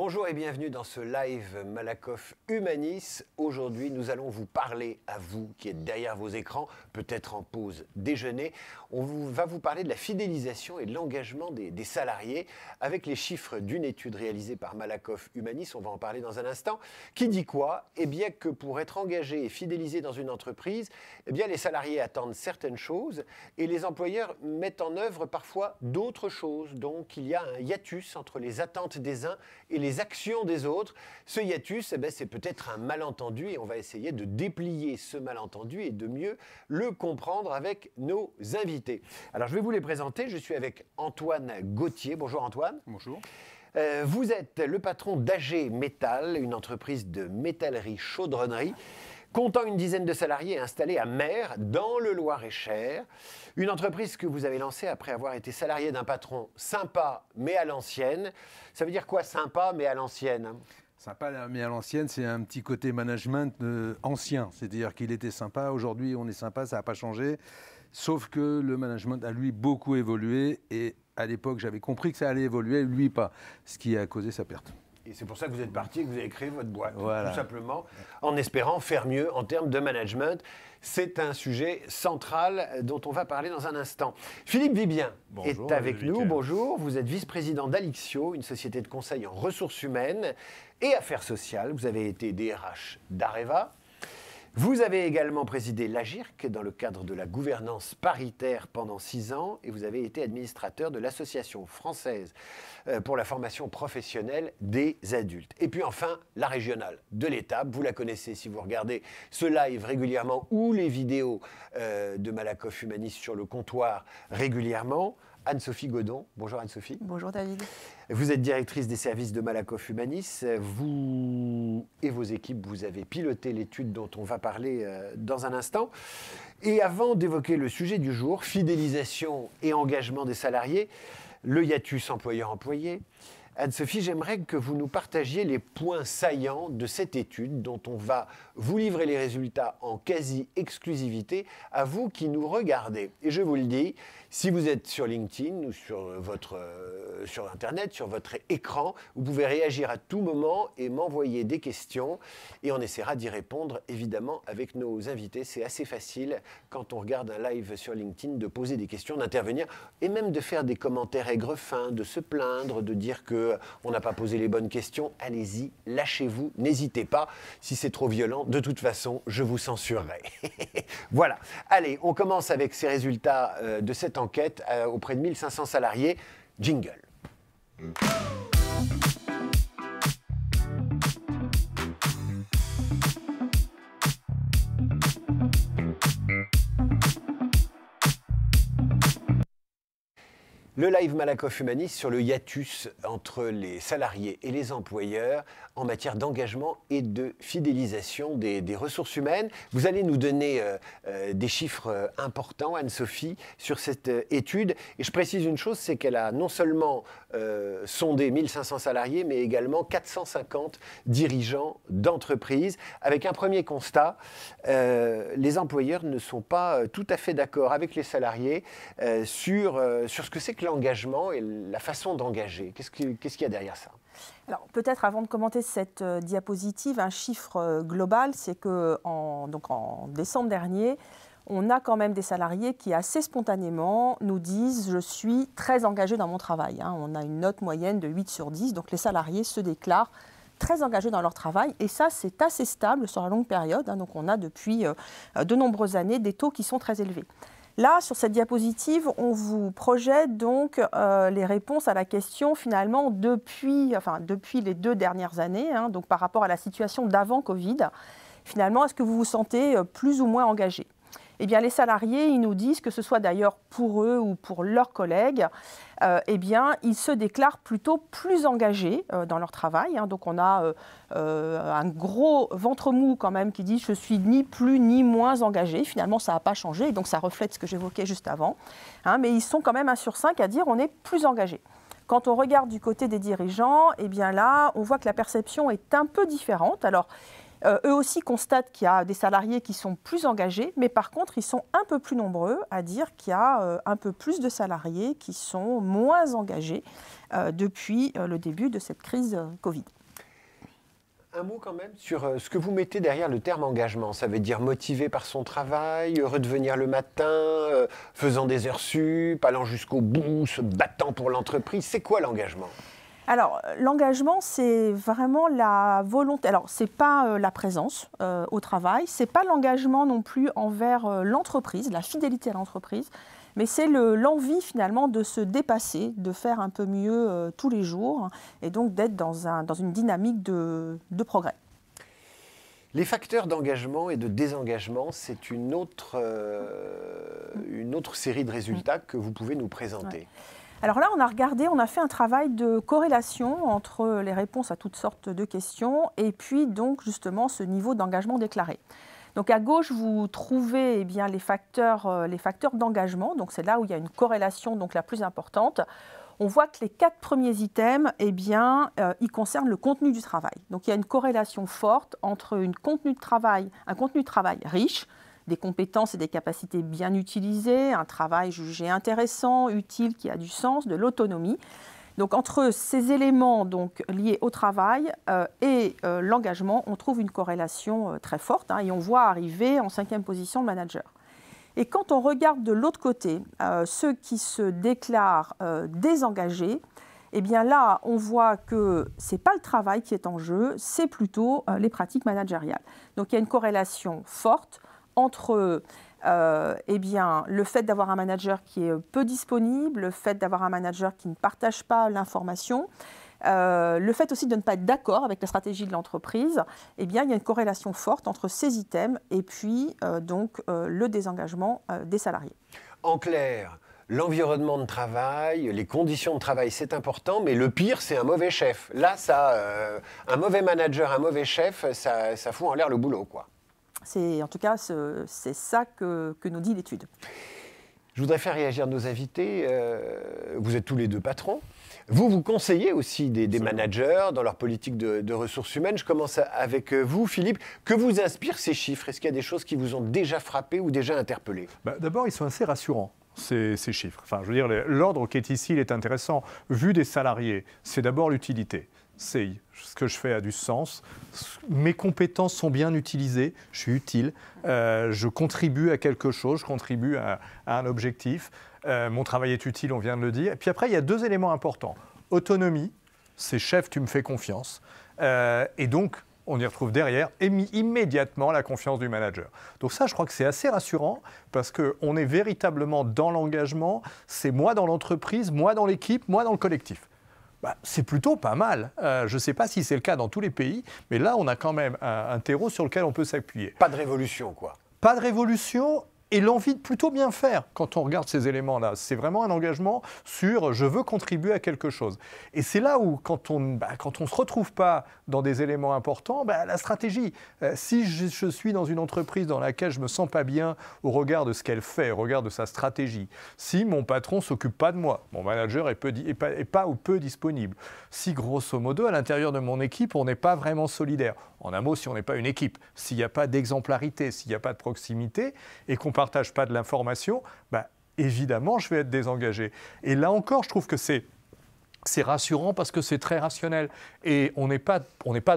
Bonjour et bienvenue dans ce live Malakoff Humanis. Aujourd'hui, nous allons vous parler à vous qui êtes derrière vos écrans, peut-être en pause déjeuner. Va vous parler de la fidélisation et de l'engagement des salariés avec les chiffres d'une étude réalisée par Malakoff Humanis. On va en parler dans un instant. Qui dit quoi? Eh bien que pour être engagé et fidélisé dans une entreprise, eh bien les salariés attendent certaines choses et les employeurs mettent en œuvre parfois d'autres choses. Donc il y a un hiatus entre les attentes des uns et les actions des autres. Ce hiatus, c'est peut-être un malentendu et on va essayer de déplier ce malentendu et de mieux le comprendre avec nos invités. Alors je vais vous les présenter. Je suis avec Antoine Gauthier. Bonjour Antoine. Bonjour. Vous êtes le patron d'AG Métal, une entreprise de métallerie-chaudronnerie, comptant une dizaine de salariés installés à Mer, dans le Loir-et-Cher. Une entreprise que vous avez lancée après avoir été salarié d'un patron sympa mais à l'ancienne. Ça veut dire quoi, sympa mais à l'ancienne? Sympa mais à l'ancienne, c'est un petit côté management ancien. C'est-à-dire qu'il était sympa, aujourd'hui on est sympa, ça n'a pas changé. Sauf que le management a lui beaucoup évolué et à l'époque j'avais compris que ça allait évoluer, lui pas. Ce qui a causé sa perte. Et c'est pour ça que vous êtes parti et que vous avez créé votre boîte, voilà. Tout simplement, en espérant faire mieux en termes de management. C'est un sujet central dont on va parler dans un instant. Philippe Vibien est avec nous. Bonjour, vous êtes vice-président d'Alixio, une société de conseil en ressources humaines et affaires sociales. Vous avez été DRH d'Areva. Vous avez également présidé l'AGIRC dans le cadre de la gouvernance paritaire pendant 6 ans et vous avez été administrateur de l'Association française pour la formation professionnelle des adultes. Et puis enfin, la régionale de l'Étape, vous la connaissez si vous regardez ce live régulièrement ou les vidéos de Malakoff Humanis sur le comptoir régulièrement. Anne-Sophie Godon. Bonjour Anne-Sophie. Bonjour David. Vous êtes directrice des services de Malakoff Humanis. Vous et vos équipes, vous avez piloté l'étude dont on va parler dans un instant. Et avant d'évoquer le sujet du jour, fidélisation et engagement des salariés, le hiatus employeur-employé, Anne-Sophie, j'aimerais que vous nous partagiez les points saillants de cette étude dont on va vous livrer les résultats en quasi-exclusivité à vous qui nous regardez. Et je vous le dis, si vous êtes sur LinkedIn ou sur Internet, sur votre écran, vous pouvez réagir à tout moment et m'envoyer des questions et on essaiera d'y répondre évidemment avec nos invités. C'est assez facile quand on regarde un live sur LinkedIn de poser des questions, d'intervenir et même de faire des commentaires aigrefins, de se plaindre, de dire qu'on n'a pas posé les bonnes questions. Allez-y, lâchez-vous, n'hésitez pas. Si c'est trop violent, de toute façon, je vous censurerai. Voilà. Allez, on commence avec ces résultats de cette enquête auprès de 1500 salariés. Jingle. Le live Malakoff Humanis sur le hiatus entre les salariés et les employeurs en matière d'engagement et de fidélisation des ressources humaines. Vous allez nous donner des chiffres importants, Anne-Sophie, sur cette étude. Et je précise une chose, c'est qu'elle a non seulement sondé 1500 salariés, mais également 450 dirigeants d'entreprises. Avec un premier constat, les employeurs ne sont pas tout à fait d'accord avec les salariés sur ce que c'est que l'engagement et la façon d'engager. Qu'est-ce qu'il y a derrière ça? Alors peut-être avant de commenter cette diapositive, un chiffre global, c'est qu'en décembre dernier, on a quand même des salariés qui assez spontanément nous disent « je suis très engagé dans mon travail ». On a une note moyenne de 8 sur 10, donc les salariés se déclarent très engagés dans leur travail et ça c'est assez stable sur la longue période, donc on a depuis de nombreuses années des taux qui sont très élevés. Là, sur cette diapositive, on vous projette donc les réponses à la question finalement depuis les 2 dernières années, donc par rapport à la situation d'avant Covid. Finalement, est-ce que vous vous sentez plus ou moins engagé? Eh bien, les salariés, ils nous disent que ce soit d'ailleurs pour eux ou pour leurs collègues, eh bien, ils se déclarent plutôt plus engagés dans leur travail. Donc, on a un gros ventre mou quand même qui dit « je suis ni plus ni moins engagé ». Finalement, ça n'a pas changé, et donc ça reflète ce que j'évoquais juste avant. Mais ils sont quand même 1 sur 5 à dire « on est plus engagé ». Quand on regarde du côté des dirigeants, eh bien là, on voit que la perception est un peu différente. Alors, Eux aussi constatent qu'il y a des salariés qui sont plus engagés, mais par contre, ils sont un peu plus nombreux à dire qu'il y a un peu plus de salariés qui sont moins engagés depuis le début de cette crise Covid. Un mot quand même sur ce que vous mettez derrière le terme engagement. Ça veut dire motivé par son travail, heureux de venir le matin, faisant des heures sup, allant jusqu'au bout, se battant pour l'entreprise. C'est quoi l'engagement ? Alors, l'engagement, c'est vraiment la volonté. Alors, ce n'est pas la présence au travail, ce n'est pas l'engagement non plus envers l'entreprise, la fidélité à l'entreprise, mais c'est l'envie finalement de se dépasser, de faire un peu mieux tous les jours et donc d'être dans une dynamique de progrès. Les facteurs d'engagement et de désengagement, c'est une autre série de résultats que vous pouvez nous présenter. Ouais. Alors là, on a fait un travail de corrélation entre les réponses à toutes sortes de questions et puis donc justement ce niveau d'engagement déclaré. Donc à gauche, vous trouvez les facteurs d'engagement. Donc c'est là où il y a une corrélation donc la plus importante. On voit que les 4 premiers items, ils concernent le contenu du travail. Donc il y a une corrélation forte entre un contenu de travail riche, des compétences et des capacités bien utilisées, un travail jugé intéressant, utile, qui a du sens, de l'autonomie. Donc entre ces éléments donc, liés au travail et l'engagement, on trouve une corrélation très forte et on voit arriver en 5e position le manager. Et quand on regarde de l'autre côté ceux qui se déclarent désengagés, là on voit que ce n'est pas le travail qui est en jeu, c'est plutôt les pratiques managériales. Donc il y a une corrélation forte entre le fait d'avoir un manager qui est peu disponible, le fait d'avoir un manager qui ne partage pas l'information, le fait aussi de ne pas être d'accord avec la stratégie de l'entreprise, il y a une corrélation forte entre ces items et puis le désengagement des salariés. En clair, l'environnement de travail, les conditions de travail, c'est important, mais le pire, c'est un mauvais chef. Là, un mauvais manager, un mauvais chef, ça fout en l'air le boulot, quoi. En tout cas, c'est ça que nous dit l'étude. Je voudrais faire réagir nos invités. Vous êtes tous les deux patrons. Vous conseillez aussi des managers dans leur politique de ressources humaines. Je commence avec vous, Philippe. Que vous inspirent ces chiffres ? Est-ce qu'il y a des choses qui vous ont déjà frappé ou déjà interpellé ? D'abord, ils sont assez rassurants. Ces chiffres. Enfin, je veux dire, l'ordre qui est ici, il est intéressant. Vu des salariés, c'est d'abord l'utilité. C'est ce que je fais a du sens. Mes compétences sont bien utilisées. Je suis utile. Je contribue à quelque chose. Je contribue à un objectif. Mon travail est utile, on vient de le dire. Et puis après, il y a 2 éléments importants. Autonomie, c'est chef, tu me fais confiance. Et donc, on y retrouve derrière immédiatement la confiance du manager. Donc ça, je crois que c'est assez rassurant parce qu'on est véritablement dans l'engagement. C'est moi dans l'entreprise, moi dans l'équipe, moi dans le collectif. C'est plutôt pas mal. Je ne sais pas si c'est le cas dans tous les pays, mais là, on a quand même un terreau sur lequel on peut s'appuyer. Pas de révolution, quoi. Pas de révolution et l'envie de plutôt bien faire quand on regarde ces éléments-là. C'est vraiment un engagement sur « je veux contribuer à quelque chose ». Et c'est là où, quand on ne se retrouve pas dans des éléments importants, la stratégie. Si je suis dans une entreprise dans laquelle je ne me sens pas bien au regard de ce qu'elle fait, au regard de sa stratégie, si mon patron ne s'occupe pas de moi, mon manager est pas ou peu disponible, si grosso modo, à l'intérieur de mon équipe, on n'est pas vraiment solidaire. En un mot, si on n'est pas une équipe, s'il n'y a pas d'exemplarité, s'il n'y a pas de proximité et qu'on ne partage pas de l'information, évidemment, je vais être désengagé. Et là encore, je trouve que c'est rassurant parce que c'est très rationnel. Et on n'est pas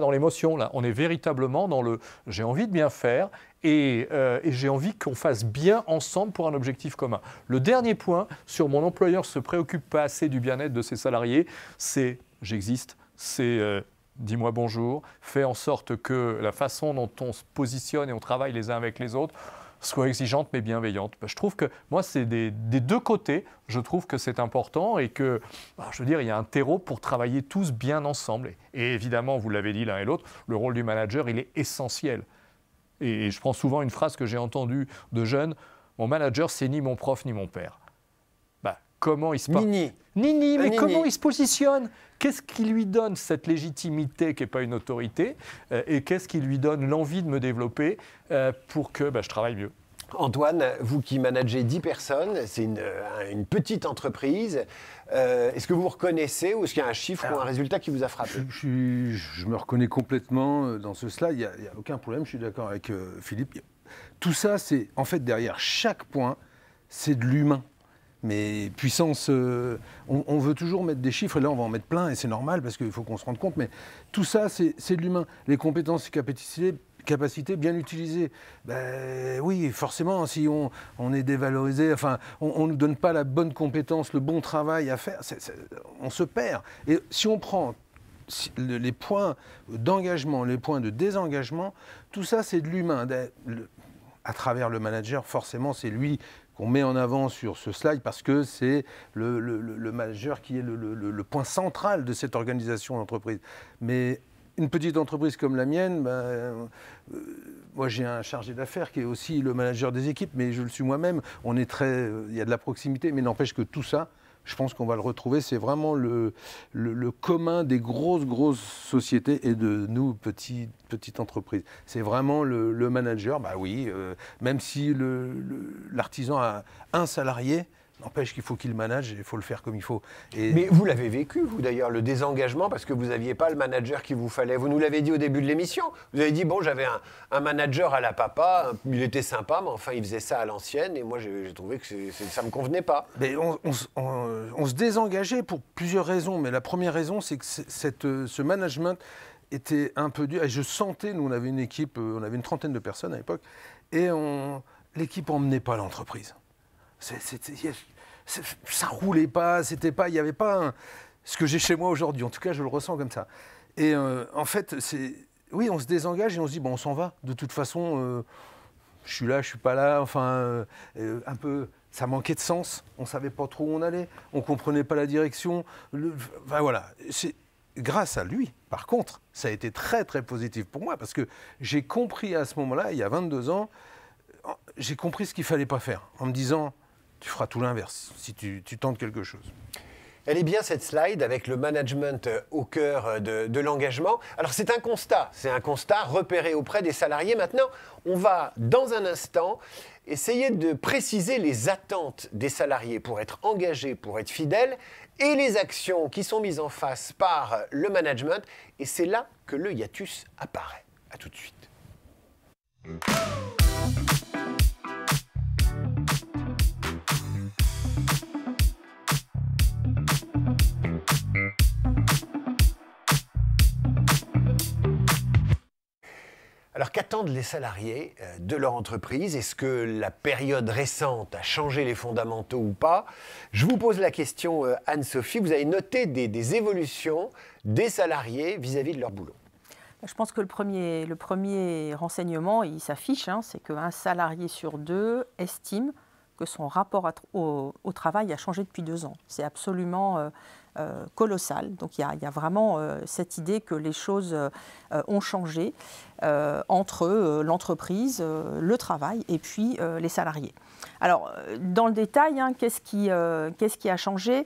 dans l'émotion, là. On est véritablement dans le « j'ai envie de bien faire » et j'ai envie qu'on fasse bien ensemble pour un objectif commun. Le dernier point sur mon employeur ne se préoccupe pas assez du bien-être de ses salariés, c'est « j'existe », c'est dis-moi bonjour, fais en sorte que la façon dont on se positionne et on travaille les uns avec les autres soit exigeante mais bienveillante. Je trouve que moi, c'est des 2 côtés, je trouve que c'est important et que, je veux dire, il y a un terreau pour travailler tous bien ensemble. Et évidemment, vous l'avez dit l'un et l'autre, le rôle du manager, il est essentiel. Et je prends souvent une phrase que j'ai entendue de jeunes, mon manager, c'est ni mon prof ni mon père. Comment il se comment il se positionne? Qu'est-ce qui lui donne cette légitimité qui n'est pas une autorité et qu'est-ce qui lui donne l'envie de me développer pour que je travaille mieux? Antoine, vous qui managez 10 personnes, c'est une petite entreprise. Est-ce que vous reconnaissez ou est-ce qu'il y a un chiffre ou un résultat qui vous a frappé? Je me reconnais complètement dans ce slide, il n'y a aucun problème, je suis d'accord avec Philippe. Tout ça, c'est en fait derrière chaque point, c'est de l'humain. Mais puissance, on veut toujours mettre des chiffres, et là on va en mettre plein, et c'est normal parce qu'il faut qu'on se rende compte, mais tout ça, c'est de l'humain. Les compétences et capacités bien utilisées. Ben, oui, forcément, si on est dévalorisé, enfin, on ne nous donne pas la bonne compétence, le bon travail à faire, on se perd. Et si on prend les points d'engagement, les points de désengagement, tout ça, c'est de l'humain. À travers le manager, forcément, c'est lui qu'on met en avant sur ce slide parce que c'est le manager qui est le point central de cette organisation d'entreprise. Mais une petite entreprise comme la mienne, moi j'ai un chargé d'affaires qui est aussi le manager des équipes, mais je le suis moi-même. Il y a de la proximité, mais n'empêche que tout ça, je pense qu'on va le retrouver. C'est vraiment le commun des grosses sociétés et de nous, petites entreprises. C'est vraiment le manager, bah oui, même si l'artisan a un salarié, n'empêche qu'il faut qu'il manage et il faut le faire comme il faut. Mais vous l'avez vécu, vous d'ailleurs, le désengagement, parce que vous n'aviez pas le manager qu'il vous fallait. Vous nous l'avez dit au début de l'émission. Vous avez dit, bon, j'avais un manager à la papa, il était sympa, mais enfin, il faisait ça à l'ancienne, et moi, j'ai trouvé que ça ne me convenait pas. Mais on se désengageait pour plusieurs raisons, mais la première raison, c'est que ce management était un peu dur. Et je sentais, nous, on avait une équipe, on avait une trentaine de personnes à l'époque, et l'équipe n'emmenait pas l'entreprise. Ça roulait pas, il n'y avait pas ce que j'ai chez moi aujourd'hui. En tout cas, je le ressens comme ça. Et en fait, oui, on se désengage et on se dit, bon, on s'en va. De toute façon, je suis là, je suis pas là. Enfin, un peu, ça manquait de sens. On savait pas trop où on allait. On comprenait pas la direction. Enfin, voilà. Grâce à lui, par contre, ça a été très, très positif pour moi parce que j'ai compris à ce moment-là, il y a 22 ans, j'ai compris ce qu'il fallait pas faire en me disant, tu feras tout l'inverse si tu tentes quelque chose. Elle est bien cette slide avec le management au cœur de l'engagement. Alors c'est un constat repéré auprès des salariés. Maintenant, on va dans un instant essayer de préciser les attentes des salariés pour être engagés, pour être fidèles, et les actions qui sont mises en face par le management. Et c'est là que le hiatus apparaît. À tout de suite. Alors qu'attendent les salariés de leur entreprise? Est-ce que la période récente a changé les fondamentaux ou pas? Je vous pose la question, Anne-Sophie. Vous avez noté des évolutions des salariés vis-à-vis de leur boulot. Je pense que le premier renseignement, il s'affiche, c'est qu'un salarié sur deux estime que son rapport au travail a changé depuis 2 ans. C'est absolument colossal. Donc il y a vraiment cette idée que les choses ont changé entre l'entreprise, le travail et puis les salariés. Alors dans le détail, qu'est-ce qui a changé?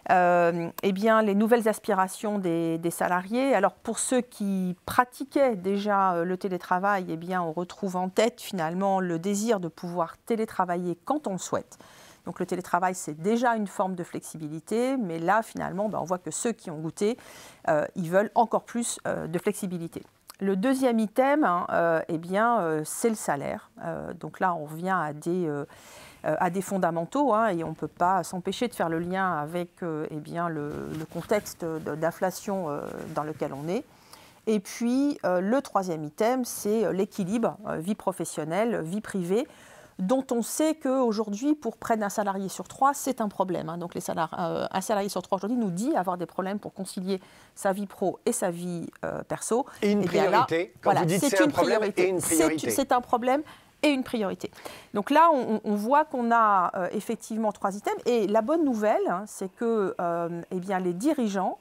Eh bien, les nouvelles aspirations des salariés. Alors, pour ceux qui pratiquaient déjà le télétravail, eh bien, on retrouve en tête finalement le désir de pouvoir télétravailler quand on le souhaite. Donc, le télétravail, c'est déjà une forme de flexibilité, mais là, finalement, on voit que ceux qui ont goûté, ils veulent encore plus de flexibilité. Le deuxième item, eh bien, c'est le salaire. Donc là, on revient à des fondamentaux, et on ne peut pas s'empêcher de faire le lien avec eh bien, le contexte d'inflation dans lequel on est. Et puis, le troisième item, c'est l'équilibre vie professionnelle, vie privée, dont on sait qu'aujourd'hui, pour près d'un salarié sur 3, c'est un problème. Donc un salarié sur 3 aujourd'hui nous dit avoir des problèmes pour concilier sa vie pro et sa vie perso. Et une priorité, quand vous dites c'est un problème et une priorité. C'est un problème et une priorité. Donc là, on voit qu'on a effectivement 3 items. Et la bonne nouvelle, c'est que eh bien, les dirigeants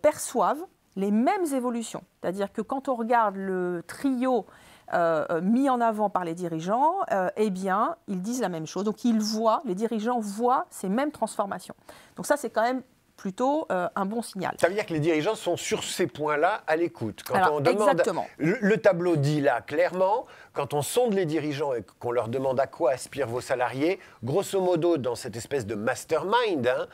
perçoivent les mêmes évolutions. C'est-à-dire que quand on regarde le trio mis en avant par les dirigeants, eh bien, ils disent la même chose. Donc les dirigeants voient ces mêmes transformations. Donc ça, c'est quand même plutôt un bon signal. Ça veut dire que les dirigeants sont sur ces points-là à l'écoute. Quand Alors, on demande, exactement. le tableau dit là clairement, quand on sonde les dirigeants et qu'on leur demande à quoi aspirent vos salariés, grosso modo, dans cette espèce de mastermind,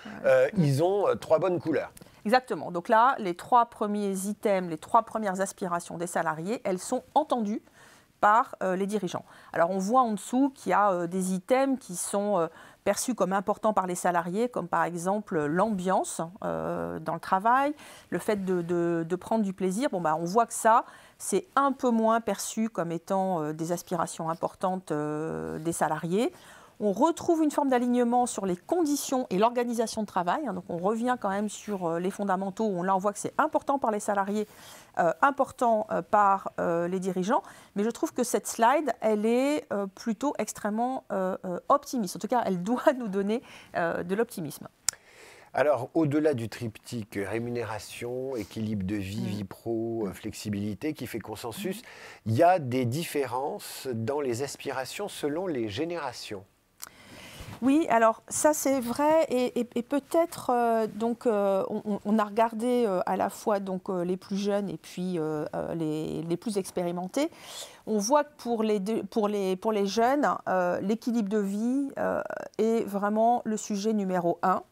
ils ont 3 bonnes couleurs. Exactement. Donc là, les 3 premiers items, les 3 premières aspirations des salariés, elles sont entendues par les dirigeants. Alors on voit en dessous qu'il y a des items qui sont perçus comme importants par les salariés, comme par exemple l'ambiance dans le travail, le fait de prendre du plaisir. Bon, on voit que ça, c'est un peu moins perçu comme étant des aspirations importantes des salariés. On retrouve une forme d'alignement sur les conditions et l'organisation de travail. Donc on revient quand même sur les fondamentaux. Là, on voit que c'est important par les salariés, important par les dirigeants. Mais je trouve que cette slide, elle est plutôt extrêmement optimiste. En tout cas, elle doit nous donner de l'optimisme. Alors, au-delà du triptyque rémunération, équilibre de vie, vie pro, flexibilité qui fait consensus, il y a des différences dans les aspirations selon les générations. Oui, alors ça c'est vrai et peut-être on a regardé à la fois les plus jeunes et puis les plus expérimentés. On voit que pour les jeunes, l'équilibre de vie est vraiment le sujet numéro 1.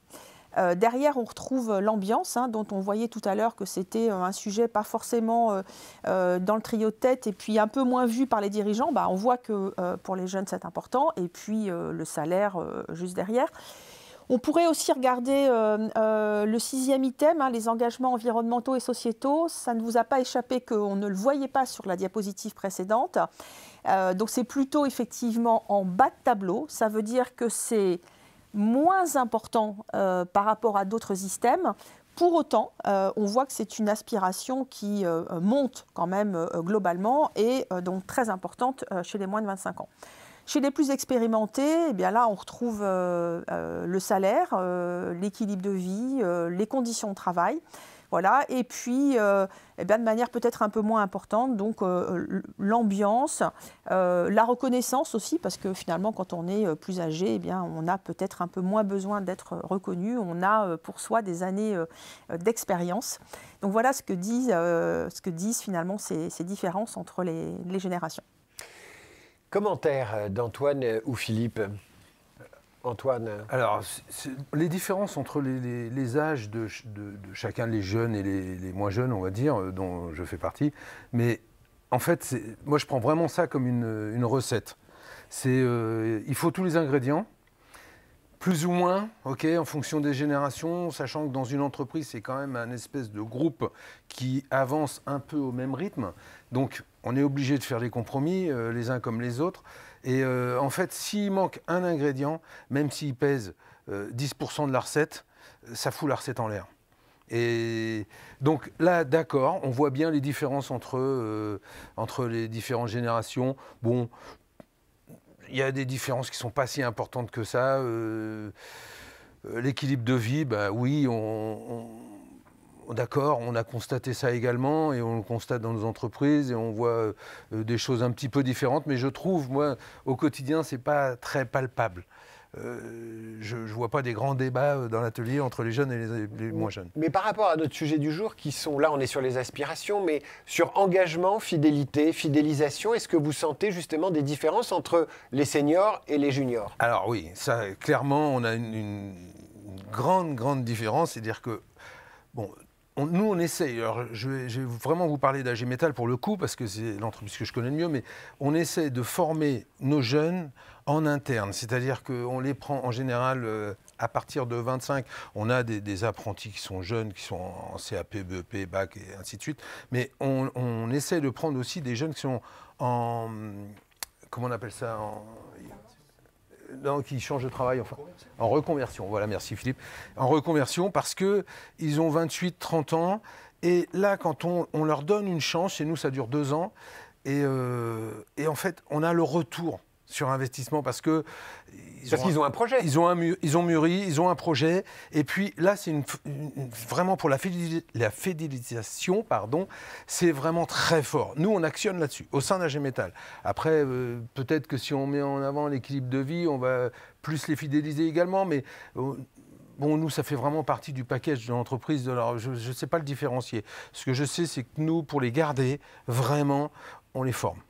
Derrière, on retrouve l'ambiance, dont on voyait tout à l'heure que c'était un sujet pas forcément dans le trio de tête et puis un peu moins vu par les dirigeants. On voit que pour les jeunes, c'est important. Et puis le salaire juste derrière. On pourrait aussi regarder le 6e item, les engagements environnementaux et sociétaux. Ça ne vous a pas échappé qu'on ne le voyait pas sur la diapositive précédente. Donc c'est plutôt effectivement en bas de tableau. Ça veut dire que c'est moins important par rapport à d'autres items. Pour autant, on voit que c'est une aspiration qui monte quand même globalement et donc très importante chez les moins de 25 ans. Chez les plus expérimentés, eh bien là, on retrouve le salaire, l'équilibre de vie, les conditions de travail. Voilà. Et puis, de manière peut-être un peu moins importante, donc l'ambiance, la reconnaissance aussi, parce que finalement, quand on est plus âgé, eh bien, on a peut-être un peu moins besoin d'être reconnu. On a pour soi des années d'expérience. Donc voilà ce que disent finalement ces différences entre les générations. Commentaire d'Antoine ou Philippe? Antoine. Alors, les différences entre les âges de chacun, les jeunes et les moins jeunes, on va dire, dont je fais partie, mais en fait, moi je prends vraiment ça comme une recette. Il faut tous les ingrédients, plus ou moins, en fonction des générations, sachant que dans une entreprise, c'est quand même un espèce de groupe qui avance un peu au même rythme. Donc, on est obligé de faire des compromis, les uns comme les autres. Et en fait, s'il manque un ingrédient, même s'il pèse 10% de la recette, ça fout la recette en l'air. Et donc là, d'accord, on voit bien les différences entre les différentes générations. Bon, il y a des différences qui ne sont pas si importantes que ça. L'équilibre de vie, oui, d'accord, on a constaté ça également et on le constate dans nos entreprises et on voit des choses un petit peu différentes. Mais je trouve, moi, au quotidien, ce n'est pas très palpable. Je ne vois pas des grands débats dans l'atelier entre les jeunes et les moins jeunes. Mais par rapport à notre sujet du jour, qui sont, là on est sur les aspirations, mais sur engagement, fidélité, fidélisation, est-ce que vous sentez justement des différences entre les seniors et les juniors? Alors oui, ça, clairement, on a une grande différence. C'est-à-dire que, bon, nous, on essaye, alors je vais vraiment vous parler d'AG Métal pour le coup, parce que c'est l'entreprise que je connais le mieux, mais on essaie de former nos jeunes en interne. C'est-à-dire qu'on les prend en général à partir de 25. On a des apprentis qui sont jeunes, qui sont en CAP, BEP, Bac et ainsi de suite. Mais on essaie de prendre aussi des jeunes qui sont en... Comment on appelle ça qui changent de travail, en reconversion. Voilà, merci Philippe. En reconversion parce qu'ils ont 28, 30 ans. Et là, quand on leur donne une chance, chez nous, ça dure 2 ans. Et en fait, on a le retour sur investissement parce qu'ils ont un projet. Ils ont mûri, ils ont un projet. Et puis là, c'est vraiment pour la fidélisation, c'est vraiment très fort. Nous, on actionne là-dessus, au sein d'AG Métal. Après, peut-être que si on met en avant l'équilibre de vie, on va plus les fidéliser également. Mais bon, nous, ça fait vraiment partie du package de l'entreprise. Alors, je ne sais pas le différencier. Ce que je sais, c'est que nous, pour les garder, vraiment, on les forme.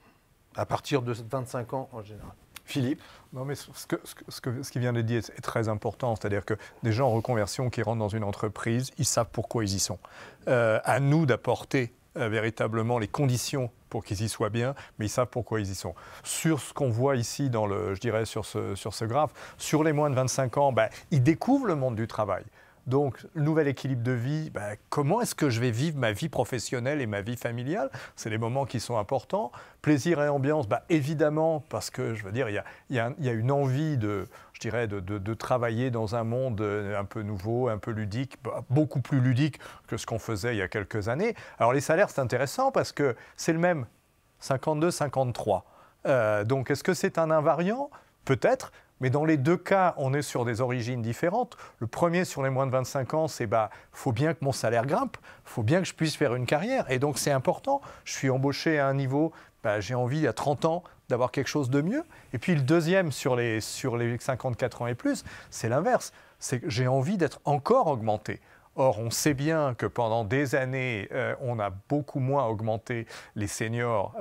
À partir de 25 ans, en général. Philippe? Non, mais ce qui vient d'être dit est très important. C'est-à-dire que des gens en reconversion qui rentrent dans une entreprise, ils savent pourquoi ils y sont. À nous d'apporter véritablement les conditions pour qu'ils y soient bien, mais ils savent pourquoi ils y sont. Sur ce qu'on voit ici, je dirais sur ce graphe, sur les moins de 25 ans, ils découvrent le monde du travail. Donc, nouvel équilibre de vie, comment est-ce que je vais vivre ma vie professionnelle et ma vie familiale? C'est des moments qui sont importants. Plaisir et ambiance, évidemment, parce que, je veux dire, il y a une envie de travailler dans un monde un peu nouveau, un peu ludique, beaucoup plus ludique que ce qu'on faisait il y a quelques années. Alors, les salaires, c'est intéressant parce que c'est le même, 52, 53. Donc, est-ce que c'est un invariant? Peut-être. Mais dans les deux cas, on est sur des origines différentes. Le premier, sur les moins de 25 ans, c'est faut bien que mon salaire grimpe, faut bien que je puisse faire une carrière. Et donc, c'est important. Je suis embauché à un niveau, j'ai envie, à 30 ans, d'avoir quelque chose de mieux. Et puis, le deuxième, sur les 54 ans et plus, c'est l'inverse. C'est que j'ai envie d'être encore augmenté. Or, on sait bien que pendant des années, on a beaucoup moins augmenté les seniors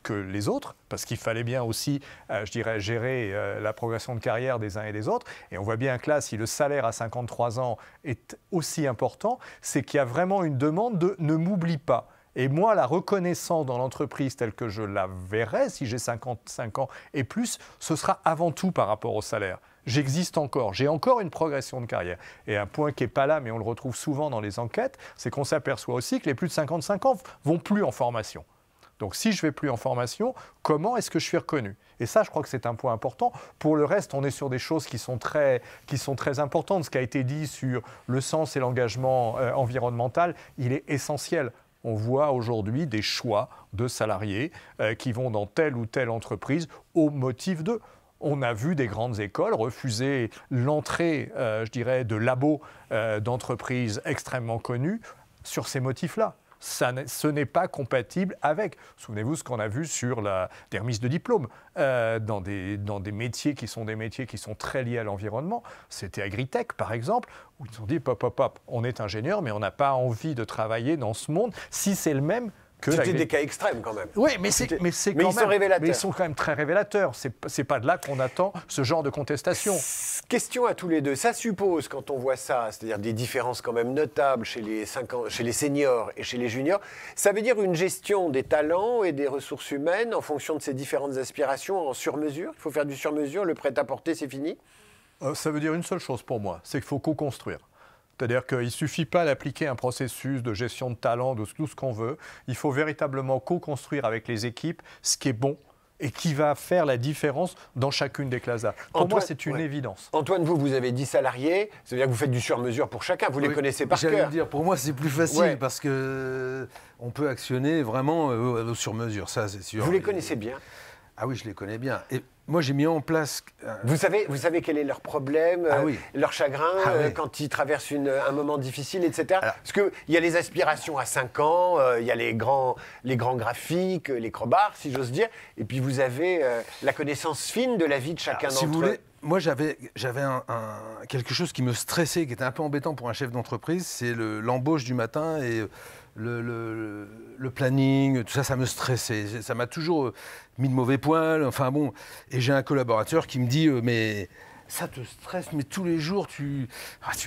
que les autres, parce qu'il fallait bien aussi, gérer la progression de carrière des uns et des autres. Et on voit bien que là, si le salaire à 53 ans est aussi important, c'est qu'il y a vraiment une demande de « ne m'oublie pas ». Et moi, la reconnaissance dans l'entreprise telle que je la verrai, si j'ai 55 ans et plus, ce sera avant tout par rapport au salaire. J'existe encore, j'ai encore une progression de carrière. Et un point qui n'est pas là, mais on le retrouve souvent dans les enquêtes, c'est qu'on s'aperçoit aussi que les plus de 55 ans vont plus en formation. Donc si je ne vais plus en formation, comment est-ce que je suis reconnu? Et ça, je crois que c'est un point important. Pour le reste, on est sur des choses qui sont très importantes. Ce qui a été dit sur le sens et l'engagement environnemental, il est essentiel. On voit aujourd'hui des choix de salariés qui vont dans telle ou telle entreprise au motif de... On a vu des grandes écoles refuser l'entrée, de labos d'entreprises extrêmement connues sur ces motifs-là. Ce n'est pas compatible avec. Souvenez-vous ce qu'on a vu sur des remises de diplômes dans des métiers qui sont très liés à l'environnement. C'était Agritech, par exemple, où ils ont dit on est ingénieur, mais on n'a pas envie de travailler dans ce monde si c'est le même. C'était des cas extrêmes quand même. Oui, mais ils sont quand même très révélateurs. C'est pas de là qu'on attend ce genre de contestation. Question à tous les deux. Ça suppose, quand on voit ça, c'est-à-dire des différences quand même notables chez les seniors et chez les juniors, ça veut dire une gestion des talents et des ressources humaines en fonction de ces différentes aspirations en sur-mesure? Il faut faire du sur-mesure, le prêt-à-porter, c'est fini? Ça veut dire une seule chose pour moi, c'est qu'il faut co-construire. C'est-à-dire qu'il ne suffit pas d'appliquer un processus de gestion de talent, de tout ce qu'on veut. Il faut véritablement co-construire avec les équipes ce qui est bon et qui va faire la différence dans chacune des classes d'âge. Pour moi, c'est une évidence. Antoine, vous avez 10 salariés, ça veut dire que vous faites du sur-mesure pour chacun, vous les connaissez par cœur. J'allais dire, pour moi, c'est plus facile parce qu'on peut actionner vraiment au sur-mesure, ça c'est sûr. Vous les connaissez bien? Ah oui, je les connais bien. Et moi, j'ai mis en place... Vous savez quel est leur problème, leur chagrin, quand ils traversent un moment difficile, etc. Parce qu'il y a les aspirations à 5 ans, il y a les grands graphiques, les crobards, si j'ose dire, et puis vous avez la connaissance fine de la vie de chacun d'entre eux. Si vous voulez, moi, j'avais quelque chose qui me stressait, qui était un peu embêtant pour un chef d'entreprise, c'est l'embauche du matin et... Le planning, tout ça, ça me stressait. Ça m'a toujours mis de mauvais poil. Enfin bon, et j'ai un collaborateur qui me dit mais ça te stresse, mais tous les jours tu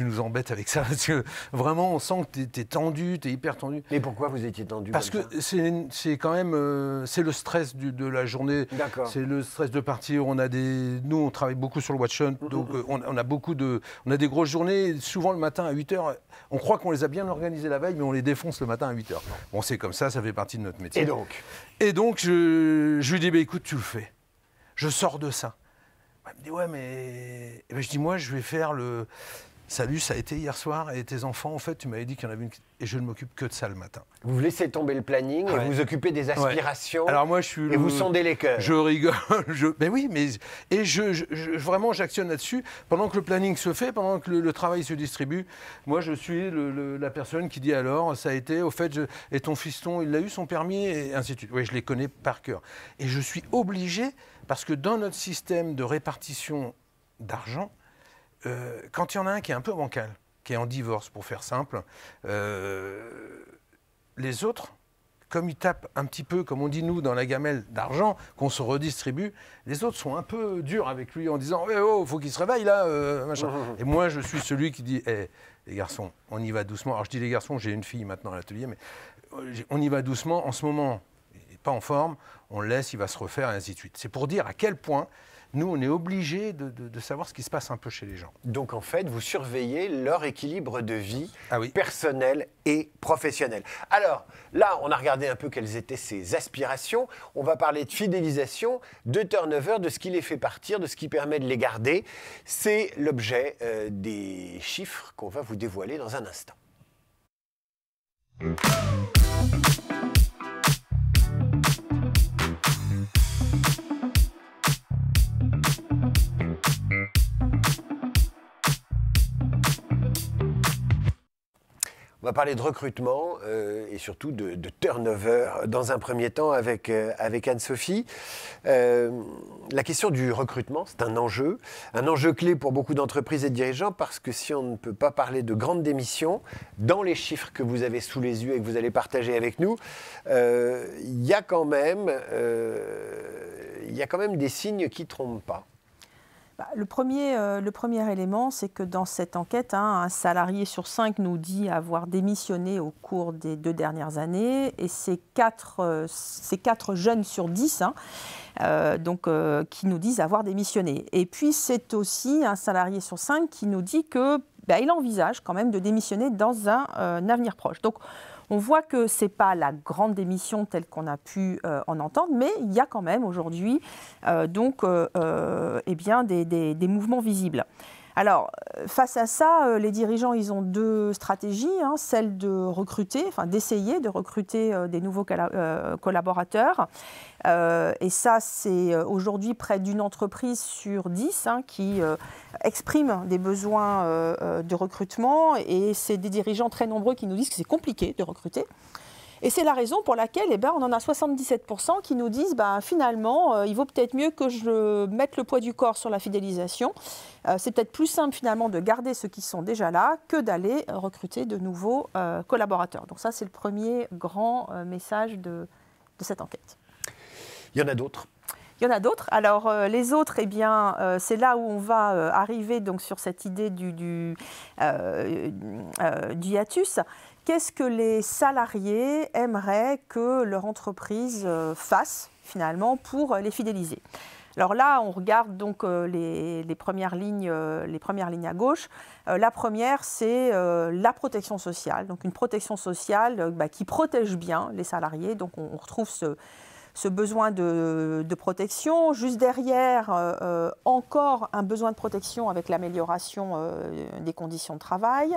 nous embêtes avec ça. Parce que vraiment, on sent que tu es tendu, tu es hyper tendu. Mais pourquoi vous étiez tendu? Parce que c'est quand même c'est le stress de la journée. D'accord. C'est le stress de partir. Nous, on travaille beaucoup sur le watch hunt, donc on a des grosses journées. Souvent le matin à 8h, on croit qu'on les a bien organisées la veille, mais on les défonce le matin à 8h. Bon, c'est comme ça fait partie de notre métier. Et donc je lui dis écoute, tu le fais. Je sors de ça. Il me dit ouais mais je dis moi je vais faire le salut, ça a été hier soir et tes enfants en fait tu m'avais dit qu'il y en avait une et je ne m'occupe que de ça le matin. Vous laissez tomber le planning et vous vous occupez des aspirations. Alors moi vous sondez les cœurs. Je rigole, ben oui mais et vraiment j'actionne là-dessus pendant que le planning se fait, pendant que le travail se distribue. Moi je suis la personne qui dit alors ça a été au fait et ton fiston il a eu son permis et ainsi de suite. Oui, je les connais par cœur et je suis obligé. Parce que dans notre système de répartition d'argent, quand il y en a un qui est un peu bancal, qui est en divorce, pour faire simple, les autres, comme ils tapent un petit peu, comme on dit nous, dans la gamelle d'argent qu'on se redistribue, les autres sont un peu durs avec lui en disant « Oh, faut qu'il se réveille là, machin. » Et moi, je suis celui qui dit hey, « Les garçons, on y va doucement. » Alors je dis les garçons, j'ai une fille maintenant à l'atelier, mais on y va doucement. En ce moment, il n'est pas en forme, on le laisse, il va se refaire, et ainsi de suite. C'est pour dire à quel point nous, on est obligés de savoir ce qui se passe un peu chez les gens. Donc, en fait, vous surveillez leur équilibre de vie oui. personnel et professionnel. Alors, là, on a regardé un peu quelles étaient ses aspirations. On va parler de fidélisation, de turnover, de ce qui les fait partir, de ce qui permet de les garder. C'est l'objet des chiffres qu'on va vous dévoiler dans un instant. On va parler de recrutement et surtout de turnover dans un premier temps avec Anne-Sophie. La question du recrutement, c'est un enjeu clé pour beaucoup d'entreprises et de dirigeants parce que si on ne peut pas parler de grandes démissions, dans les chiffres que vous avez sous les yeux et que vous allez partager avec nous, il y a quand même des signes qui ne trompent pas. Le premier élément, c'est que dans cette enquête, un salarié sur 5 nous dit avoir démissionné au cours des 2 dernières années, et c'est 4 jeunes sur 10 qui nous disent avoir démissionné. Et puis c'est aussi un salarié sur 5 qui nous dit qu'il envisage quand même de démissionner dans un avenir proche. Donc on voit que ce n'est pas la grande démission telle qu'on a pu en entendre, mais il y a quand même aujourd'hui des mouvements visibles. Alors, face à ça, les dirigeants, ils ont 2 stratégies, celle de recruter, d'essayer de recruter des nouveaux collaborateurs. Et ça, c'est aujourd'hui près d'une entreprise sur 10 qui exprime des besoins de recrutement. Et c'est des dirigeants très nombreux qui nous disent que c'est compliqué de recruter. Et c'est la raison pour laquelle on en a 77% qui nous disent finalement, il vaut peut-être mieux que je mette le poids du corps sur la fidélisation. C'est peut-être plus simple finalement de garder ceux qui sont déjà là que d'aller recruter de nouveaux collaborateurs. Donc ça, c'est le premier grand message de cette enquête. Il y en a d'autres. Il y en a d'autres. Alors, les autres, c'est là où on va arriver donc, sur cette idée du hiatus. Qu'est-ce que les salariés aimeraient que leur entreprise fasse, finalement, pour les fidéliser ? Alors là, on regarde donc les premières lignes à gauche. La première, c'est la protection sociale. Donc, une protection sociale qui protège bien les salariés. Donc, on retrouve ce besoin de protection. Juste derrière, encore un besoin de protection avec l'amélioration des conditions de travail.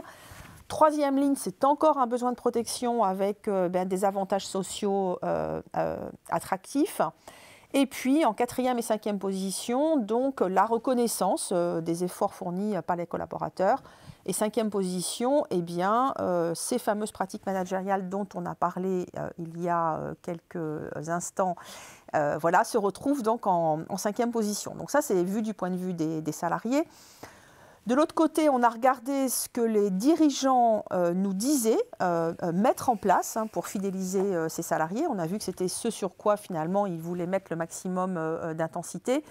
Troisième ligne, c'est encore un besoin de protection avec des avantages sociaux attractifs. Et puis, en 4e et 5e position, donc la reconnaissance des efforts fournis par les collaborateurs. Et 5e position, ces fameuses pratiques managériales dont on a parlé il y a quelques instants, se retrouvent donc en 5e position. Donc ça, c'est vu du point de vue des salariés. De l'autre côté, on a regardé ce que les dirigeants nous disaient mettre en place pour fidéliser ces salariés. On a vu que c'était ce sur quoi, finalement, ils voulaient mettre le maximum d'intensité.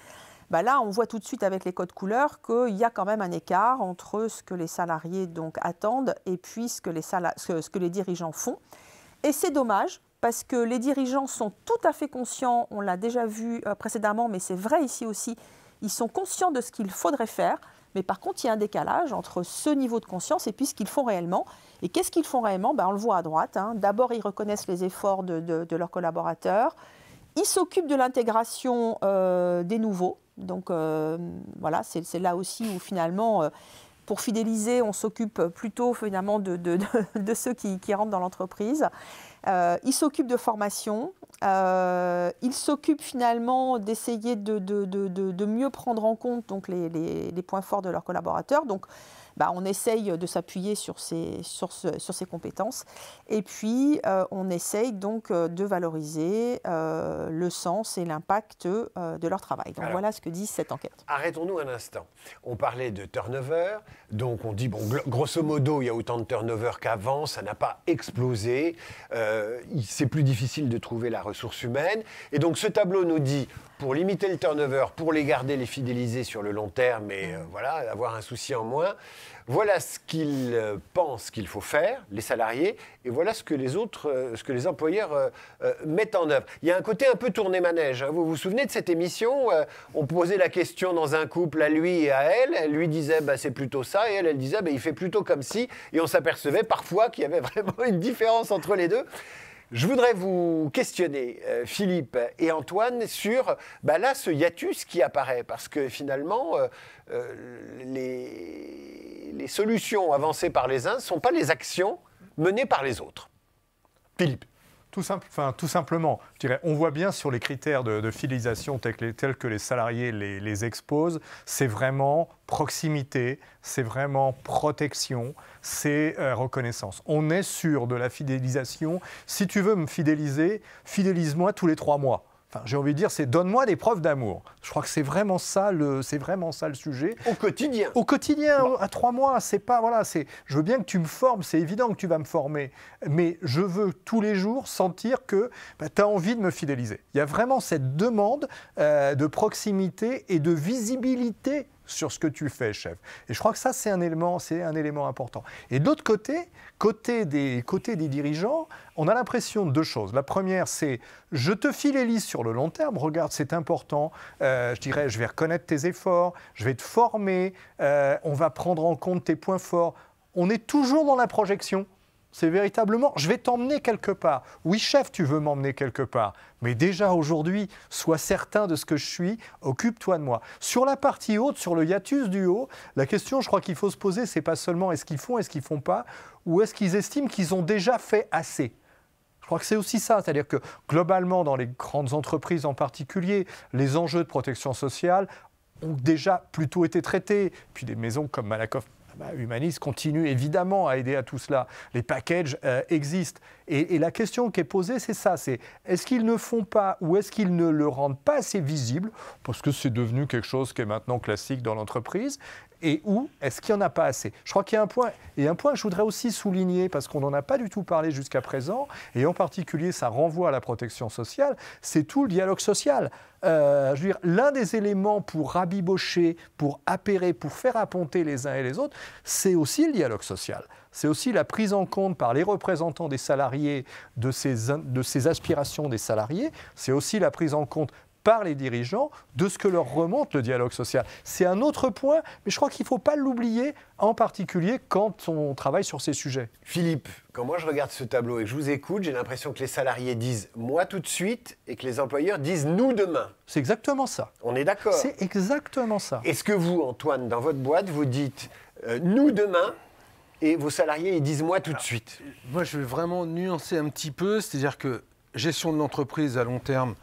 Là, on voit tout de suite avec les codes couleurs qu'il y a quand même un écart entre ce que les salariés donc, attendent et puis ce que les dirigeants font. Et c'est dommage parce que les dirigeants sont tout à fait conscients, on l'a déjà vu précédemment, mais c'est vrai ici aussi, ils sont conscients de ce qu'il faudrait faire. Mais par contre, il y a un décalage entre ce niveau de conscience et puis ce qu'ils font réellement. Et qu'est-ce qu'ils font réellement ? On le voit à droite. D'abord, ils reconnaissent les efforts de leurs collaborateurs. Ils s'occupent de l'intégration des nouveaux. Donc c'est là aussi où finalement, pour fidéliser, on s'occupe plutôt finalement de ceux qui rentrent dans l'entreprise. Il s'occupe de formation. Il s'occupe finalement d'essayer de mieux prendre en compte donc, les points forts de leurs collaborateurs. Donc, on essaye de s'appuyer sur ces compétences. Et puis, on essaye donc de valoriser le sens et l'impact de leur travail. Donc, alors, voilà ce que dit cette enquête. Arrêtons-nous un instant. On parlait de turnover. Donc, on dit, bon, grosso modo, il y a autant de turnover qu'avant. Ça n'a pas explosé. C'est plus difficile de trouver la ressource humaine. Et donc, ce tableau nous dit, pour limiter le turnover, pour les garder, les fidéliser sur le long terme et voilà, avoir un souci en moins, voilà ce qu'ils pensent qu'il faut faire, les salariés, et voilà ce que les employeurs mettent en œuvre. Il y a un côté un peu tourné manège. Hein. Vous vous souvenez de cette émission on posait la question dans un couple à lui et à elle. Elle lui disait c'est plutôt ça, et elle disait il fait plutôt comme ci. Et on s'apercevait parfois qu'il y avait vraiment une différence entre les deux. Je voudrais vous questionner, Philippe et Antoine, sur là, ce hiatus qui apparaît, parce que finalement, les solutions avancées par les uns ne sont pas les actions menées par les autres. Philippe. Tout simplement, je dirais, on voit bien sur les critères de fidélisation tels que les salariés les exposent, c'est vraiment proximité, c'est vraiment protection, c'est reconnaissance. On est sur de la fidélisation. Si tu veux me fidéliser, fidélise-moi tous les 3 mois. Enfin, j'ai envie de dire, c'est donne-moi des preuves d'amour. Je crois que c'est vraiment ça le sujet. Au quotidien. Au quotidien, à 3 mois, c'est pas voilà, je veux bien que tu me formes, c'est évident que tu vas me former, mais je veux tous les jours sentir que tu as envie de me fidéliser. Il y a vraiment cette demande de proximité et de visibilité sur ce que tu fais, chef. Et je crois que ça, c'est un élément important. Et de l'autre côté des dirigeants, on a l'impression de 2 choses. La première, c'est je te fidélise sur le long terme. Regarde, c'est important. Je dirais, je vais reconnaître tes efforts, je vais te former, on va prendre en compte tes points forts. On est toujours dans la projection. C'est véritablement, je vais t'emmener quelque part. Oui, chef, tu veux m'emmener quelque part. Mais déjà aujourd'hui, sois certain de ce que je suis, occupe-toi de moi. Sur la partie haute, sur le hiatus du haut, la question, je crois qu'il faut se poser, c'est pas seulement est-ce qu'ils font pas, ou est-ce qu'ils estiment qu'ils ont déjà fait assez. Je crois que c'est aussi ça, c'est-à-dire que globalement, dans les grandes entreprises en particulier, les enjeux de protection sociale ont déjà plutôt été traités. Puis des maisons comme Malakoff Humanis continue évidemment à aider à tout cela. Les packages existent. Et la question qui est posée, c'est ça, c'est est-ce qu'ils ne font pas ou est-ce qu'ils ne le rendent pas assez visible, parce que c'est devenu quelque chose qui est maintenant classique dans l'entreprise, et où est-ce qu'il n'y en a pas assez? Je crois qu'il y a un point que je voudrais aussi souligner, parce qu'on n'en a pas du tout parlé jusqu'à présent, et en particulier ça renvoie à la protection sociale, c'est tout le dialogue social. Je veux dire, l'un des éléments pour rabibocher, pour appairer, pour faire apponter les uns et les autres, c'est aussi le dialogue social. C'est aussi la prise en compte par les représentants des salariés de ces aspirations des salariés. C'est aussi la prise en compte par les dirigeants de ce que leur remonte le dialogue social. C'est un autre point, mais je crois qu'il ne faut pas l'oublier, en particulier quand on travaille sur ces sujets. Philippe, quand moi je regarde ce tableau et que je vous écoute, j'ai l'impression que les salariés disent « moi tout de suite » et que les employeurs disent « nous demain ». C'est exactement ça. On est d'accord? C'est exactement ça. Est-ce que vous, Antoine, dans votre boîte, vous dites « nous demain » et vos salariés ils disent « moi tout de suite ». Moi, je vais vraiment nuancer un petit peu, c'est-à-dire que gestion de l'entreprise à long terme,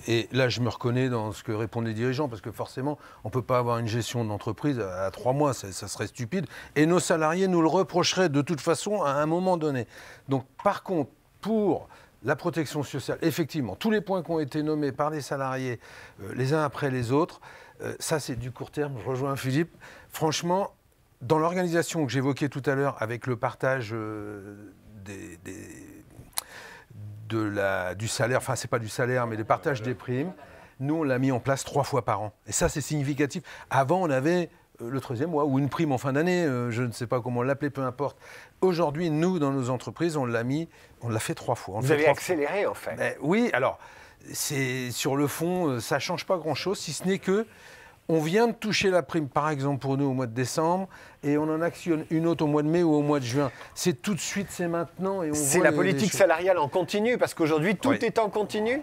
et là, je me reconnais dans ce que répondent les dirigeants, parce que forcément, on ne peut pas avoir une gestion d'entreprise à 3 mois, ça serait stupide. Et nos salariés nous le reprocheraient de toute façon à un moment donné. Donc, par contre, pour la protection sociale, effectivement, tous les points qui ont été nommés par les salariés, les uns après les autres, ça, c'est du court terme. Je rejoins Philippe. Franchement, dans l'organisation que j'évoquais tout à l'heure, avec le partage du salaire, enfin c'est pas du salaire, mais le partage des primes, nous on l'a mis en place 3 fois par an. Et ça c'est significatif. Avant on avait le 13e mois ou une prime en fin d'année, je ne sais pas comment l'appeler, peu importe. Aujourd'hui, nous dans nos entreprises, on l'a fait 3 fois. Vous avez accéléré en fait. Ben, oui, alors sur le fond, ça change pas grand-chose, si ce n'est que on vient de toucher la prime, par exemple, pour nous au mois de décembre, et on en actionne une autre au mois de mai ou au mois de juin. C'est tout de suite, c'est maintenant. C'est la politique salariale en continu, parce qu'aujourd'hui, tout est en continu.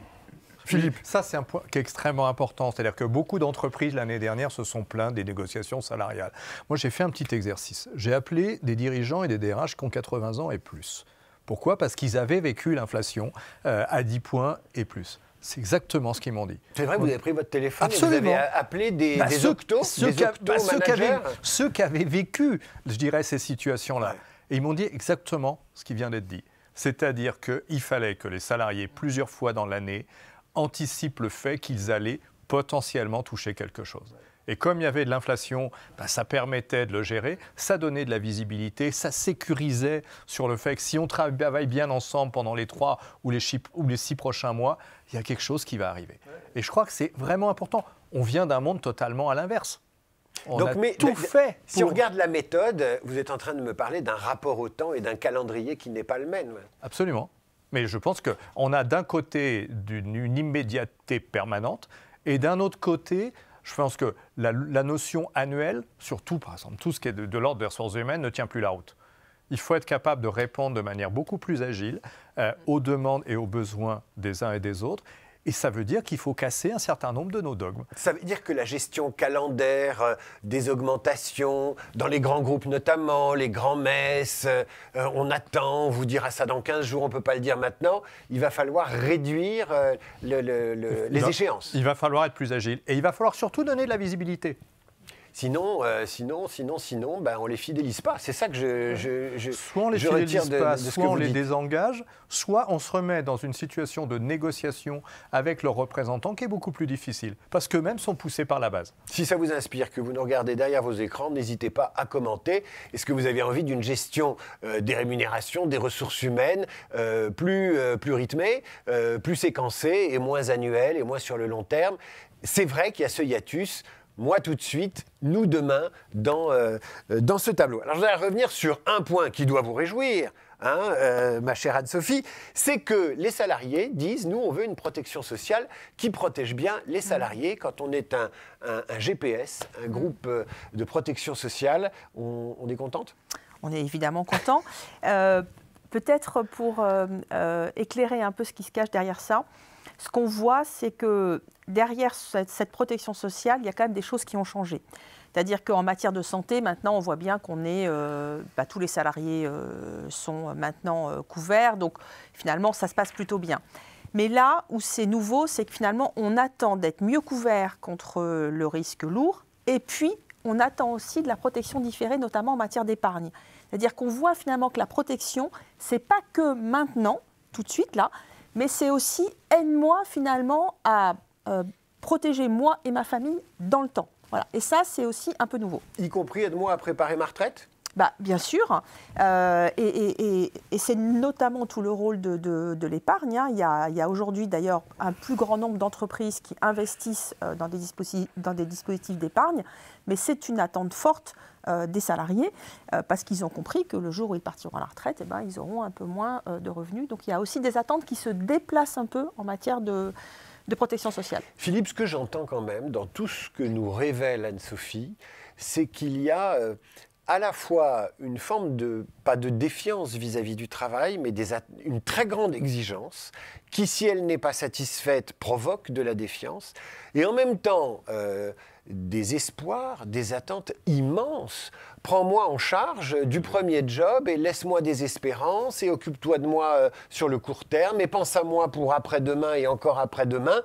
Philippe, ça c'est un point qui est extrêmement important. C'est-à-dire que beaucoup d'entreprises, l'année dernière, se sont plaintes des négociations salariales. Moi, j'ai fait un petit exercice. J'ai appelé des dirigeants et des DRH qui ont 80 ans et plus. Pourquoi? Parce qu'ils avaient vécu l'inflation à 10 points et plus. C'est exactement ce qu'ils m'ont dit. C'est vrai, vous avez pris votre téléphone Absolument. et vous avez appelé des octo-managers. Ceux qui avaient vécu, je dirais, ces situations-là. Ouais. Et ils m'ont dit exactement ce qui vient d'être dit. C'est-à-dire qu'il fallait que les salariés, plusieurs fois dans l'année, anticipent le fait qu'ils allaient potentiellement toucher quelque chose. Et comme il y avait de l'inflation, ça permettait de le gérer, ça donnait de la visibilité, ça sécurisait sur le fait que si on travaille bien ensemble pendant les 3 ou les 6 prochains mois, il y a quelque chose qui va arriver. Et je crois que c'est vraiment important. On vient d'un monde totalement à l'inverse. On a tout fait. Si on regarde la méthode, vous êtes en train de me parler d'un rapport au temps et d'un calendrier qui n'est pas le même. Absolument. Mais je pense qu'on a d'un côté une immédiateté permanente et d'un autre côté, je pense que la notion annuelle, surtout par exemple tout ce qui est de l'ordre des ressources humaines, ne tient plus la route. Il faut être capable de répondre de manière beaucoup plus agile aux demandes et aux besoins des uns et des autres. Et ça veut dire qu'il faut casser un certain nombre de nos dogmes. Ça veut dire que la gestion calendaire, des augmentations, dans les grands groupes notamment, les grands messes, on attend, on vous dira ça dans 15 jours, on ne peut pas le dire maintenant, il va falloir réduire les échéances. Il va falloir être plus agile et il va falloir surtout donner de la visibilité. Sinon, on les fidélise pas. C'est ça que je soit on les fidélise pas, soit on les désengage, soit on se remet dans une situation de négociation avec leurs représentants qui est beaucoup plus difficile, parce qu'eux-mêmes sont poussés par la base. Si ça vous inspire, que vous nous regardez derrière vos écrans, n'hésitez pas à commenter. Est-ce que vous avez envie d'une gestion des rémunérations, des ressources humaines plus rythmée, plus séquencée et moins annuelle et moins sur le long terme? C'est vrai qu'il y a ce hiatus. Moi, tout de suite, nous, demain, dans ce tableau. Alors, je vais revenir sur un point qui doit vous réjouir, ma chère Anne-Sophie, c'est que les salariés disent, nous, on veut une protection sociale qui protège bien les salariés. Quand on est un GPS, un groupe de protection sociale, on est contente? On est évidemment content. Peut-être pour éclairer un peu ce qui se cache derrière ça, ce qu'on voit, c'est que derrière cette protection sociale, il y a quand même des choses qui ont changé. C'est-à-dire qu'en matière de santé, maintenant, on voit bien qu'on est, tous les salariés sont maintenant couverts. Donc, finalement, ça se passe plutôt bien. Mais là où c'est nouveau, c'est que finalement, on attend d'être mieux couvert contre le risque lourd. Et puis, on attend aussi de la protection différée, notamment en matière d'épargne. C'est-à-dire qu'on voit finalement que la protection, ce n'est pas que maintenant, tout de suite, là, mais c'est aussi aide-moi finalement à protéger moi et ma famille dans le temps. Voilà. Et ça, c'est aussi un peu nouveau. Y compris aide-moi à préparer ma retraite? Bien sûr. Et c'est notamment tout le rôle de l'épargne. Il y a aujourd'hui d'ailleurs un plus grand nombre d'entreprises qui investissent dans des dispositifs d'épargne. Mais c'est une attente forte des salariés parce qu'ils ont compris que le jour où ils partiront à la retraite, ils auront un peu moins de revenus. Donc il y a aussi des attentes qui se déplacent un peu en matière de protection sociale. Philippe, ce que j'entends quand même dans tout ce que nous révèle Anne-Sophie, c'est qu'il y a à la fois une forme pas de défiance vis-à-vis du travail, mais une très grande exigence qui, si elle n'est pas satisfaite, provoque de la défiance. Et en même temps, des espoirs, des attentes immenses. Prends-moi en charge du premier job et laisse-moi des espérances et occupe-toi de moi sur le court terme et pense à moi pour après-demain et encore après-demain.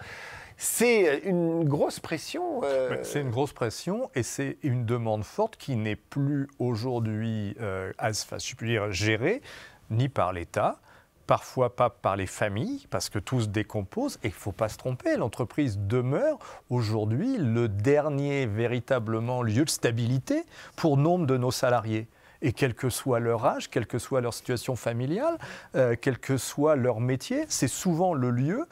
C'est une grosse pression. C'est une grosse pression et c'est une demande forte qui n'est plus aujourd'hui, je peux dire, gérée ni par l'État, parfois pas par les familles, parce que tout se décompose. Et il ne faut pas se tromper, l'entreprise demeure aujourd'hui le dernier véritablement lieu de stabilité pour nombre de nos salariés. Et quel que soit leur âge, quelle que soit leur situation familiale, quel que soit leur métier, c'est souvent le lieu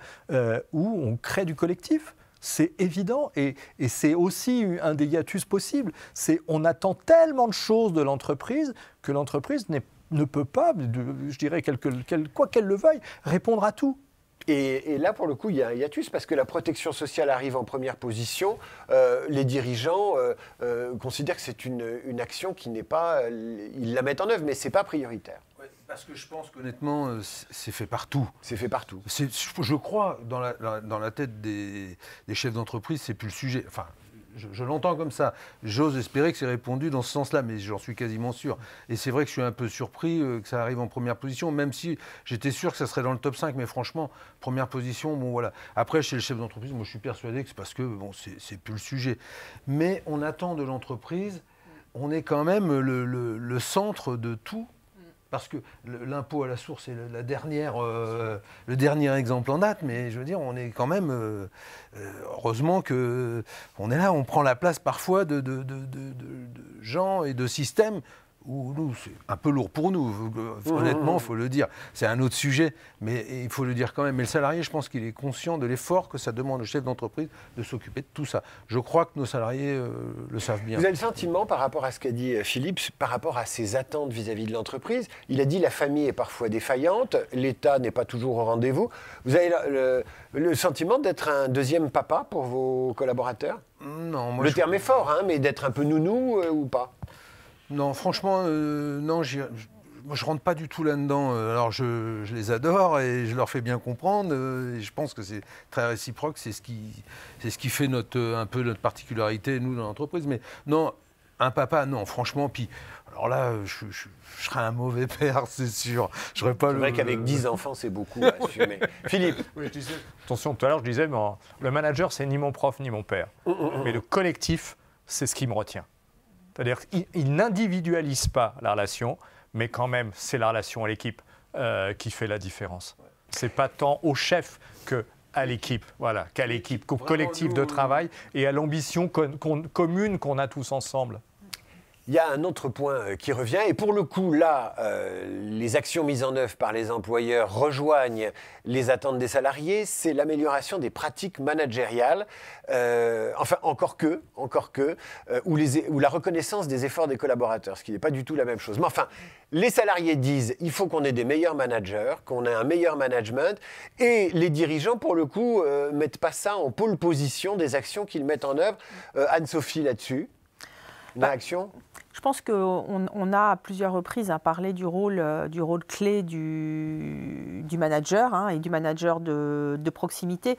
où on crée du collectif. C'est évident et c'est aussi un des hiatus possibles. On attend tellement de choses de l'entreprise que l'entreprise ne peut pas, je dirais, quoi qu'elle le veuille, répondre à tout. Et là, pour le coup, il y a un hiatus parce que la protection sociale arrive en première position. Les dirigeants considèrent que c'est une action qui n'est pas... Ils la mettent en œuvre, mais ce n'est pas prioritaire. Ouais, parce que je pense qu'honnêtement, c'est fait partout. C'est fait partout. Je crois, dans la tête des chefs d'entreprise, c'est plus le sujet. Enfin, je l'entends comme ça. J'ose espérer que c'est répondu dans ce sens-là, mais j'en suis quasiment sûr. Et c'est vrai que je suis un peu surpris que ça arrive en première position, même si j'étais sûr que ça serait dans le top 5, mais franchement, première position, bon voilà. Après, chez le chef d'entreprise, moi je suis persuadé que c'est parce que, bon, c'est plus le sujet. Mais on attend de l'entreprise, on est quand même le centre de tout. Parce que l'impôt à la source est le dernier exemple en date, mais je veux dire, on est quand même, heureusement qu'on est là, on prend la place parfois de gens et de systèmes où nous, c'est un peu lourd pour nous, honnêtement, il faut le dire. C'est un autre sujet, mais il faut le dire quand même. Mais le salarié, je pense qu'il est conscient de l'effort que ça demande au chef d'entreprise de s'occuper de tout ça. Je crois que nos salariés le savent bien. Vous avez le sentiment, par rapport à ce qu'a dit Philippe, par rapport à ses attentes vis-à-vis de l'entreprise, il a dit la famille est parfois défaillante, l'État n'est pas toujours au rendez-vous. Vous avez le sentiment d'être un deuxième papa pour vos collaborateurs? Non, moi le terme est fort, hein, mais d'être un peu nounou ou pas? Non, franchement, non, moi je rentre pas du tout là-dedans. Alors je les adore et je leur fais bien comprendre. Et je pense que c'est très réciproque. C'est ce qui fait un peu notre particularité, nous, dans l'entreprise. Mais non, un papa, non, franchement. Puis, alors là, je serais un mauvais père, c'est sûr. C'est vrai qu'avec 10 enfants, c'est beaucoup à assumer. Philippe. Oui, je disais, attention, tout à l'heure, je disais, bon, le manager, c'est ni mon prof, ni mon père. Mais le collectif, c'est ce qui me retient. C'est-à-dire qu'il n'individualise pas la relation, mais quand même, c'est la relation à l'équipe qui fait la différence. Ce n'est pas tant au chef qu'à l'équipe, voilà, qu'à l'équipe, qu'au collectif de travail et à l'ambition commune qu'on a tous ensemble. Il y a un autre point qui revient, et pour le coup, là, les actions mises en œuvre par les employeurs rejoignent les attentes des salariés, c'est l'amélioration des pratiques managériales, enfin, encore que, ou la reconnaissance des efforts des collaborateurs, ce qui n'est pas du tout la même chose. Mais enfin, les salariés disent il faut qu'on ait des meilleurs managers, qu'on ait un meilleur management, et les dirigeants, pour le coup, mettent pas ça en pôle position des actions qu'ils mettent en œuvre. Anne-Sophie, là-dessus, une réaction ? Je pense qu'on a à plusieurs reprises parlé du rôle clé du manager et du manager de proximité.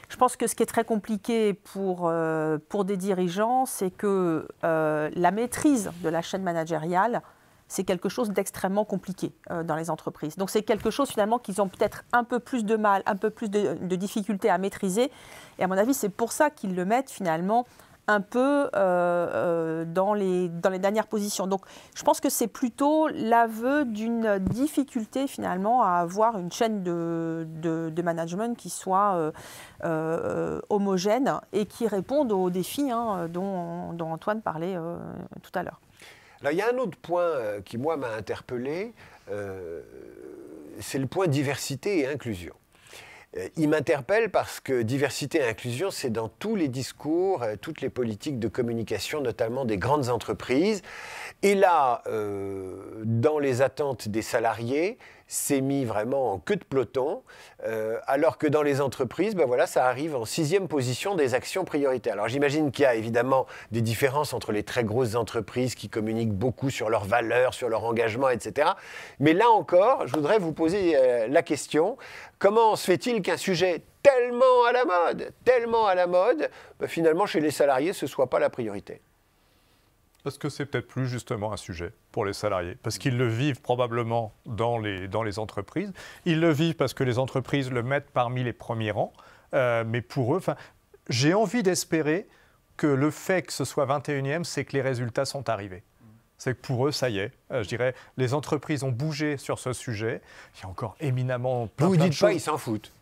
Je pense que ce qui est très compliqué pour des dirigeants, c'est que la maîtrise de la chaîne managériale, c'est quelque chose d'extrêmement compliqué dans les entreprises. Donc c'est quelque chose finalement qu'ils ont peut-être un peu plus de mal, un peu plus de difficultés à maîtriser. Et à mon avis, c'est pour ça qu'ils le mettent finalement un peu dans les dernières positions. Donc je pense que c'est plutôt l'aveu d'une difficulté finalement à avoir une chaîne de management qui soit homogène et qui réponde aux défis dont Antoine parlait tout à l'heure. Alors, il y a un autre point qui, moi, m'a interpellé, c'est le point diversité et inclusion. Il m'interpelle parce que diversité et inclusion, c'est dans tous les discours, toutes les politiques de communication, notamment des grandes entreprises. Et là, dans les attentes des salariés, c'est mis vraiment en queue de peloton, alors que dans les entreprises, ça arrive en 6e position des actions prioritaires. Alors j'imagine qu'il y a évidemment des différences entre les très grosses entreprises qui communiquent beaucoup sur leurs valeurs, sur leur engagement, etc. Mais là encore, je voudrais vous poser la question, comment se fait-il qu'un sujet tellement à la mode, finalement chez les salariés, ce ne soit pas la priorité ? Parce que c'est peut-être plus justement un sujet pour les salariés, parce qu'ils le vivent probablement dans les entreprises. Ils le vivent parce que les entreprises le mettent parmi les premiers rangs, mais pour eux, j'ai envie d'espérer que le fait que ce soit 21e, c'est que les résultats sont arrivés. C'est que pour eux, ça y est, je dirais, les entreprises ont bougé sur ce sujet. Il y a encore éminemment plein de choses. Vous dites pas, ils s'en foutent.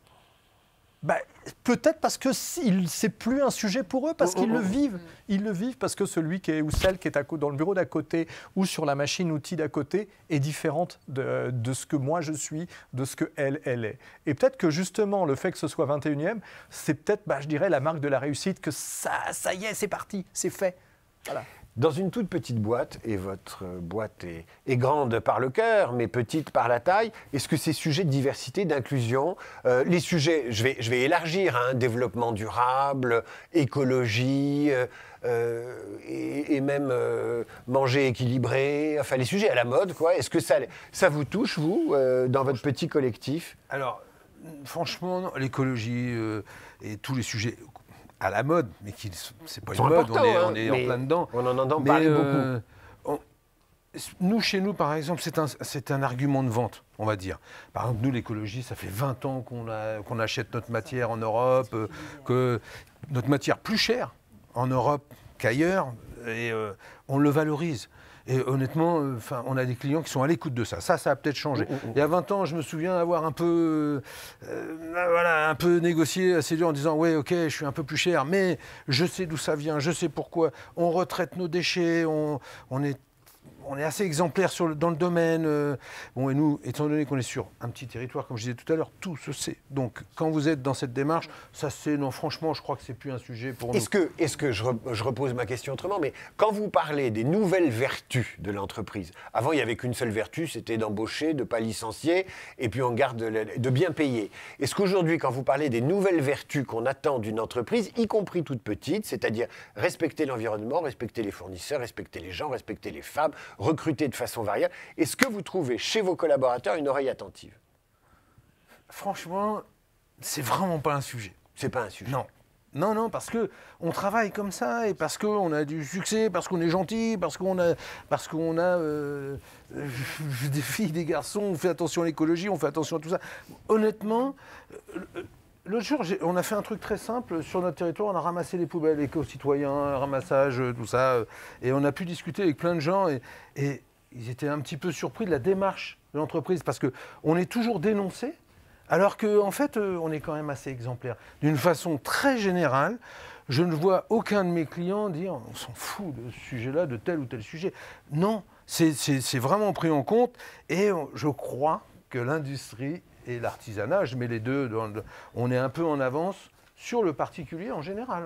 Peut-être parce que c'est plus un sujet pour eux, parce qu'ils le vivent. Ils le vivent parce que celui qui est, ou celle qui est dans le bureau d'à côté ou sur la machine-outil d'à côté est différente de ce que moi je suis, de ce qu'elle est. Et peut-être que justement, le fait que ce soit 21e, c'est peut-être, je dirais, la marque de la réussite, que ça y est, c'est parti, c'est fait. Voilà. Dans une toute petite boîte, et votre boîte est grande par le cœur, mais petite par la taille, est-ce que ces sujets de diversité, d'inclusion, les sujets, je vais élargir, développement durable, écologie, et même manger équilibré, enfin les sujets à la mode, quoi, est-ce que ça vous touche, vous, dans votre petit collectif ? Alors, franchement, l'écologie et tous les sujets à la mode, mais qui c'est pas Ils sont une mode, importants, on est en mais plein dedans. On en entend parler beaucoup. Nous, chez nous, par exemple, c'est un argument de vente, on va dire. Par exemple, nous, l'écologie, ça fait 20 ans qu'on achète notre matière en Europe, que notre matière plus chère en Europe qu'ailleurs, et on le valorise. Et honnêtement, on a des clients qui sont à l'écoute de ça. Ça a peut-être changé. Il y a 20 ans, je me souviens avoir un peu négocié assez dur en disant « Ouais, ok, je suis un peu plus cher, mais je sais d'où ça vient, je sais pourquoi. On retraite nos déchets, on est assez exemplaires dans le domaine. Bon, et nous, étant donné qu'on est sur un petit territoire, comme je disais tout à l'heure, tout se sait. Donc, quand vous êtes dans cette démarche, ça c'est... Non, franchement, je crois que c'est plus un sujet pour nous. Est-ce que je repose ma question autrement, mais quand vous parlez des nouvelles vertus de l'entreprise, avant, il n'y avait qu'une seule vertu, c'était d'embaucher, de ne pas licencier, et puis on garde de bien payer. Est-ce qu'aujourd'hui, quand vous parlez des nouvelles vertus qu'on attend d'une entreprise, y compris toute petite, c'est-à-dire respecter l'environnement, respecter les fournisseurs, respecter les gens, respecter les femmes, recruter de façon variable. Est-ce que vous trouvez chez vos collaborateurs une oreille attentive? Franchement, c'est vraiment pas un sujet. C'est pas un sujet. Non. Non, parce que on travaille comme ça et parce qu'on a du succès, parce qu'on est gentil, parce qu'on a des filles, des garçons, on fait attention à l'écologie, on fait attention à tout ça. Honnêtement, l'autre jour, on a fait un truc très simple. Sur notre territoire, on a ramassé les poubelles, éco-citoyens, ramassage, tout ça. Et on a pu discuter avec plein de gens. Et ils étaient un petit peu surpris de la démarche de l'entreprise. Parce qu'on est toujours dénoncé, alors qu'en fait, on est quand même assez exemplaire. D'une façon très générale, je ne vois aucun de mes clients dire « on s'en fout de ce sujet-là, de tel ou tel sujet ». Non, c'est vraiment pris en compte. Et je crois que l'industrie et l'artisanat, je mets les deux, on est un peu en avance sur le particulier en général.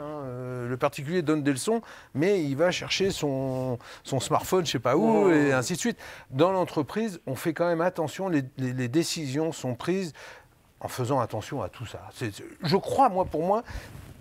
Le particulier donne des leçons, mais il va chercher son smartphone, je ne sais pas où, et ainsi de suite. Dans l'entreprise, on fait quand même attention, les décisions sont prises en faisant attention à tout ça. Je crois, pour moi,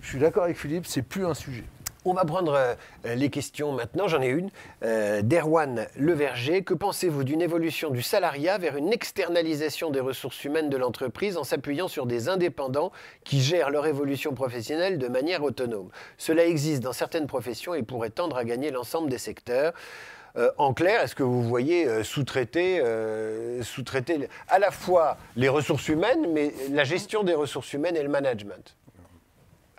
je suis d'accord avec Philippe, c'est plus un sujet. On va prendre les questions maintenant. J'en ai une. D'Erwan Leverger. Que pensez-vous d'une évolution du salariat vers une externalisation des ressources humaines de l'entreprise en s'appuyant sur des indépendants qui gèrent leur évolution professionnelle de manière autonome? Cela existe dans certaines professions et pourrait tendre à gagner l'ensemble des secteurs. En clair, est-ce que vous voyez sous-traiter à la fois les ressources humaines, mais la gestion des ressources humaines et le management?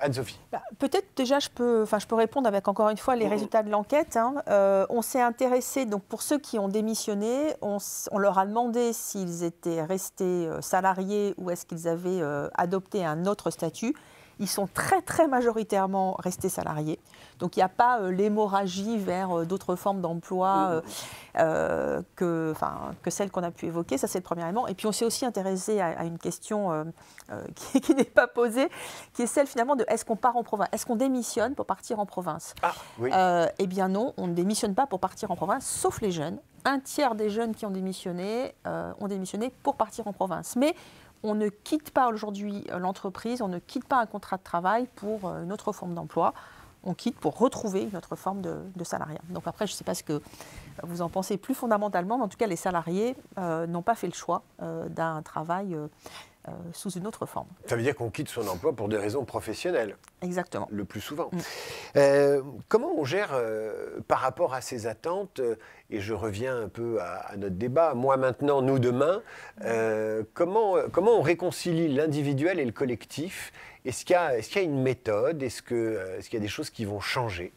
Anne-Sophie. Peut-être déjà, je peux répondre avec encore une fois les résultats de l'enquête. On s'est intéressé, donc pour ceux qui ont démissionné, on leur a demandé s'ils étaient restés salariés ou est-ce qu'ils avaient adopté un autre statut. Ils sont très, très majoritairement restés salariés. Donc, il n'y a pas l'hémorragie vers d'autres formes d'emploi que celles qu'on a pu évoquer. Ça, c'est le premier élément. Et puis, on s'est aussi intéressé à une question qui n'est pas posée, qui est celle, finalement, de est-ce qu'on part en province? Est-ce qu'on démissionne pour partir en province? Oui. Eh bien, non, on ne démissionne pas pour partir en province, sauf les jeunes. Un tiers des jeunes qui ont démissionné pour partir en province. Mais on ne quitte pas aujourd'hui l'entreprise, on ne quitte pas un contrat de travail pour une autre forme d'emploi. On quitte pour retrouver une autre forme de salariat. Donc après, je ne sais pas ce que vous en pensez plus fondamentalement, mais en tout cas, les salariés n'ont pas fait le choix d'un travail sous une autre forme. Ça veut dire qu'on quitte son emploi pour des raisons professionnelles. Exactement. Le plus souvent. Comment on gère par rapport à ces attentes, et je reviens un peu à notre débat, moi maintenant, nous demain, comment on réconcilie l'individuel et le collectif? Est-ce qu'il y a une méthode? Est-ce qu'il y a des choses qui vont changer?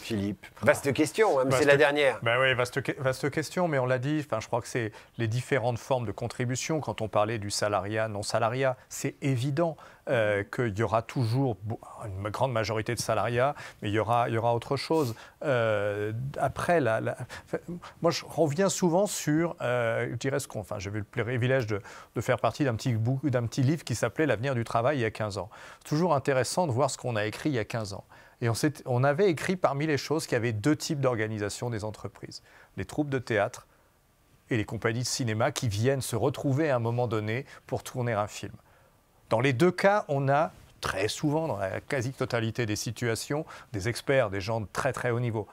Philippe, vaste question, mais c'est la dernière. Ben oui, vaste question, mais on l'a dit, je crois que c'est les différentes formes de contribution. Quand on parlait du salariat, non-salariat, c'est évident qu'il y aura toujours une grande majorité de salariat, mais il y aura autre chose. Après, moi je reviens souvent sur, je dirais j'ai eu le privilège de faire partie d'un petit livre qui s'appelait « L'avenir du travail » il y a 15 ans. C'est toujours intéressant de voir ce qu'on a écrit il y a 15 ans. Et on avait écrit parmi les choses qu'il y avait deux types d'organisation des entreprises. Les troupes de théâtre et les compagnies de cinéma qui viennent se retrouver à un moment donné pour tourner un film. Dans les deux cas, on a très souvent, dans la quasi-totalité des situations, des experts, des gens de très très haut niveau.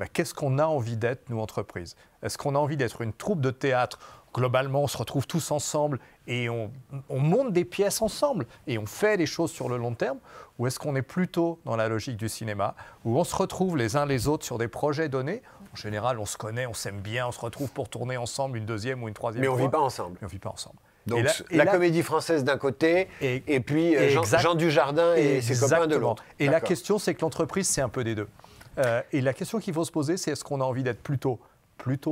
qu'est-ce qu'on a envie d'être, nous, entreprises? Est-ce qu'on a envie d'être une troupe de théâtre? Globalement, on se retrouve tous ensemble et on monte des pièces ensemble et on fait les choses sur le long terme? Ou est-ce qu'on est plutôt dans la logique du cinéma, où on se retrouve les uns les autres sur des projets donnés? En général, on se connaît, on s'aime bien, on se retrouve pour tourner ensemble une deuxième ou une troisième fois. Mais on ne vit pas ensemble. Mais on ne vit pas ensemble. Donc la comédie française d'un côté, et puis Jean Dujardin et ses copains de l'autre. Et la question, c'est que l'entreprise, c'est un peu des deux. Et la question qu'il faut se poser, c'est est-ce qu'on a envie d'être plutôt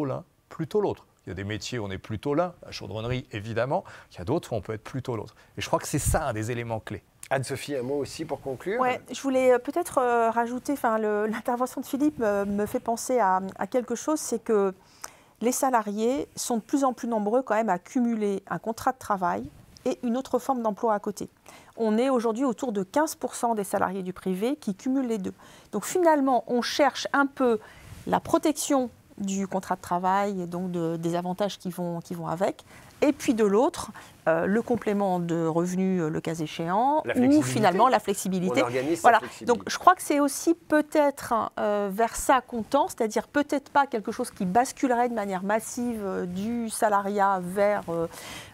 l'un, plutôt l'autre? Il y a des métiers où on est plutôt l'un, la chaudronnerie évidemment, il y a d'autres où on peut être plutôt l'autre. Et je crois que c'est ça un des éléments clés. Anne-Sophie, un mot aussi pour conclure? Ouais, je voulais peut-être rajouter, l'intervention de Philippe me fait penser à quelque chose, c'est que les salariés sont de plus en plus nombreux quand même à cumuler un contrat de travail et une autre forme d'emploi à côté. On est aujourd'hui autour de 15% des salariés du privé qui cumulent les deux. Donc finalement, on cherche un peu la protection du contrat de travail et donc des avantages qui vont avec. Et puis de l'autre, le complément de revenus, le cas échéant, ou finalement la flexibilité. Voilà. Donc je crois que c'est aussi peut-être vers ça qu'on tend, c'est-à-dire peut-être pas quelque chose qui basculerait de manière massive du salariat vers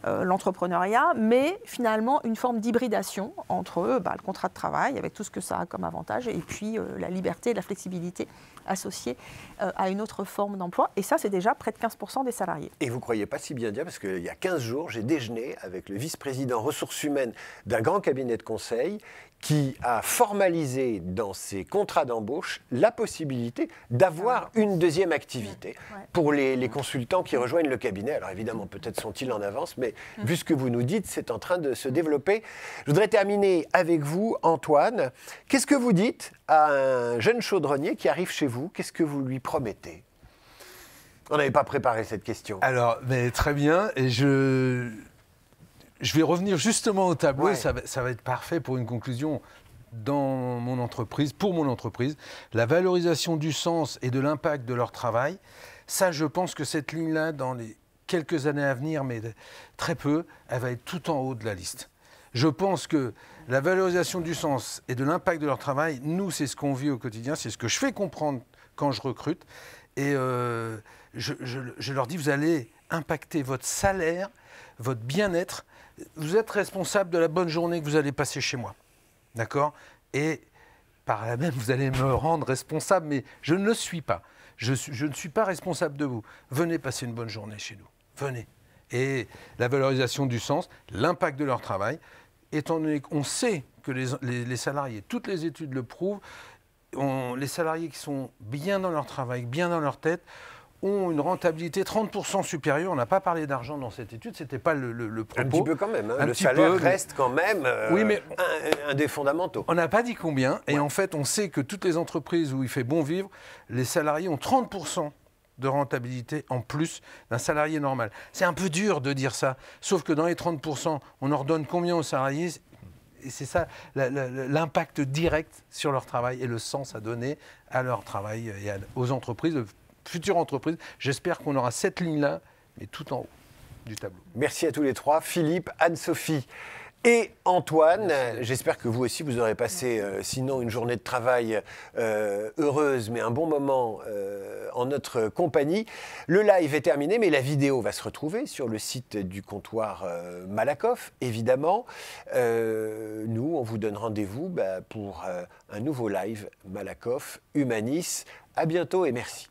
l'entrepreneuriat, mais finalement une forme d'hybridation entre le contrat de travail, avec tout ce que ça a comme avantage, et puis la liberté et la flexibilité associée à une autre forme d'emploi. Et ça, c'est déjà près de 15% des salariés. Et vous ne croyez pas si bien dire, parce qu'il y a 15 jours, j'ai déjeuné avec le vice-président ressources humaines d'un grand cabinet de conseil qui a formalisé dans ses contrats d'embauche la possibilité d'avoir une deuxième activité pour les consultants qui rejoignent le cabinet. Alors évidemment, peut-être sont-ils en avance, mais vu ce que vous nous dites, c'est en train de se développer. Je voudrais terminer avec vous, Antoine. Qu'est-ce que vous dites à un jeune chaudronnier qui arrive chez vous? Qu'est-ce que vous lui promettez? On n'avait pas préparé cette question. Alors, mais très bien, et je vais revenir justement au tableau, Ouais. et ça va être parfait pour une conclusion. Dans mon entreprise, pour mon entreprise, la valorisation du sens et de l'impact de leur travail, ça, je pense que cette ligne-là, dans les quelques années à venir, mais très peu, elle va être tout en haut de la liste. Je pense que la valorisation du sens et de l'impact de leur travail, nous, c'est ce qu'on vit au quotidien, c'est ce que je fais comprendre quand je recrute. Et je leur dis, vous allez impacter votre salaire, votre bien-être. Vous êtes responsable de la bonne journée que vous allez passer chez moi. D'accord? Et par là même, vous allez me rendre responsable, mais je ne le suis pas. Je ne suis pas responsable de vous. Venez passer une bonne journée chez nous. Venez. Et la valorisation du sens, l'impact de leur travail, étant donné qu'on sait que les salariés, toutes les études le prouvent, les salariés qui sont bien dans leur travail, bien dans leur tête, ont une rentabilité 30% supérieure. On n'a pas parlé d'argent dans cette étude, ce n'était pas le propos. Un petit peu quand même. Hein. Le petit salaire peu, reste quand même oui, mais un des fondamentaux. On n'a pas dit combien. Et en fait, on sait que toutes les entreprises où il fait bon vivre, les salariés ont 30% de rentabilité en plus d'un salarié normal. C'est un peu dur de dire ça. Sauf que dans les 30%, on leur donne combien aux salariés? Et c'est ça l'impact direct sur leur travail et le sens à donner à leur travail et aux entreprises, aux futures entreprises. J'espère qu'on aura cette ligne-là, mais tout en haut du tableau. Merci à tous les trois, Philippe, Anne-Sophie et Antoine. J'espère que vous aussi, vous aurez passé, sinon une journée de travail heureuse, mais un bon moment en notre compagnie. Le live est terminé, mais la vidéo va se retrouver sur le site du comptoir Malakoff, évidemment. Nous, on vous donne rendez-vous pour un nouveau live Malakoff Humanis. À bientôt et merci.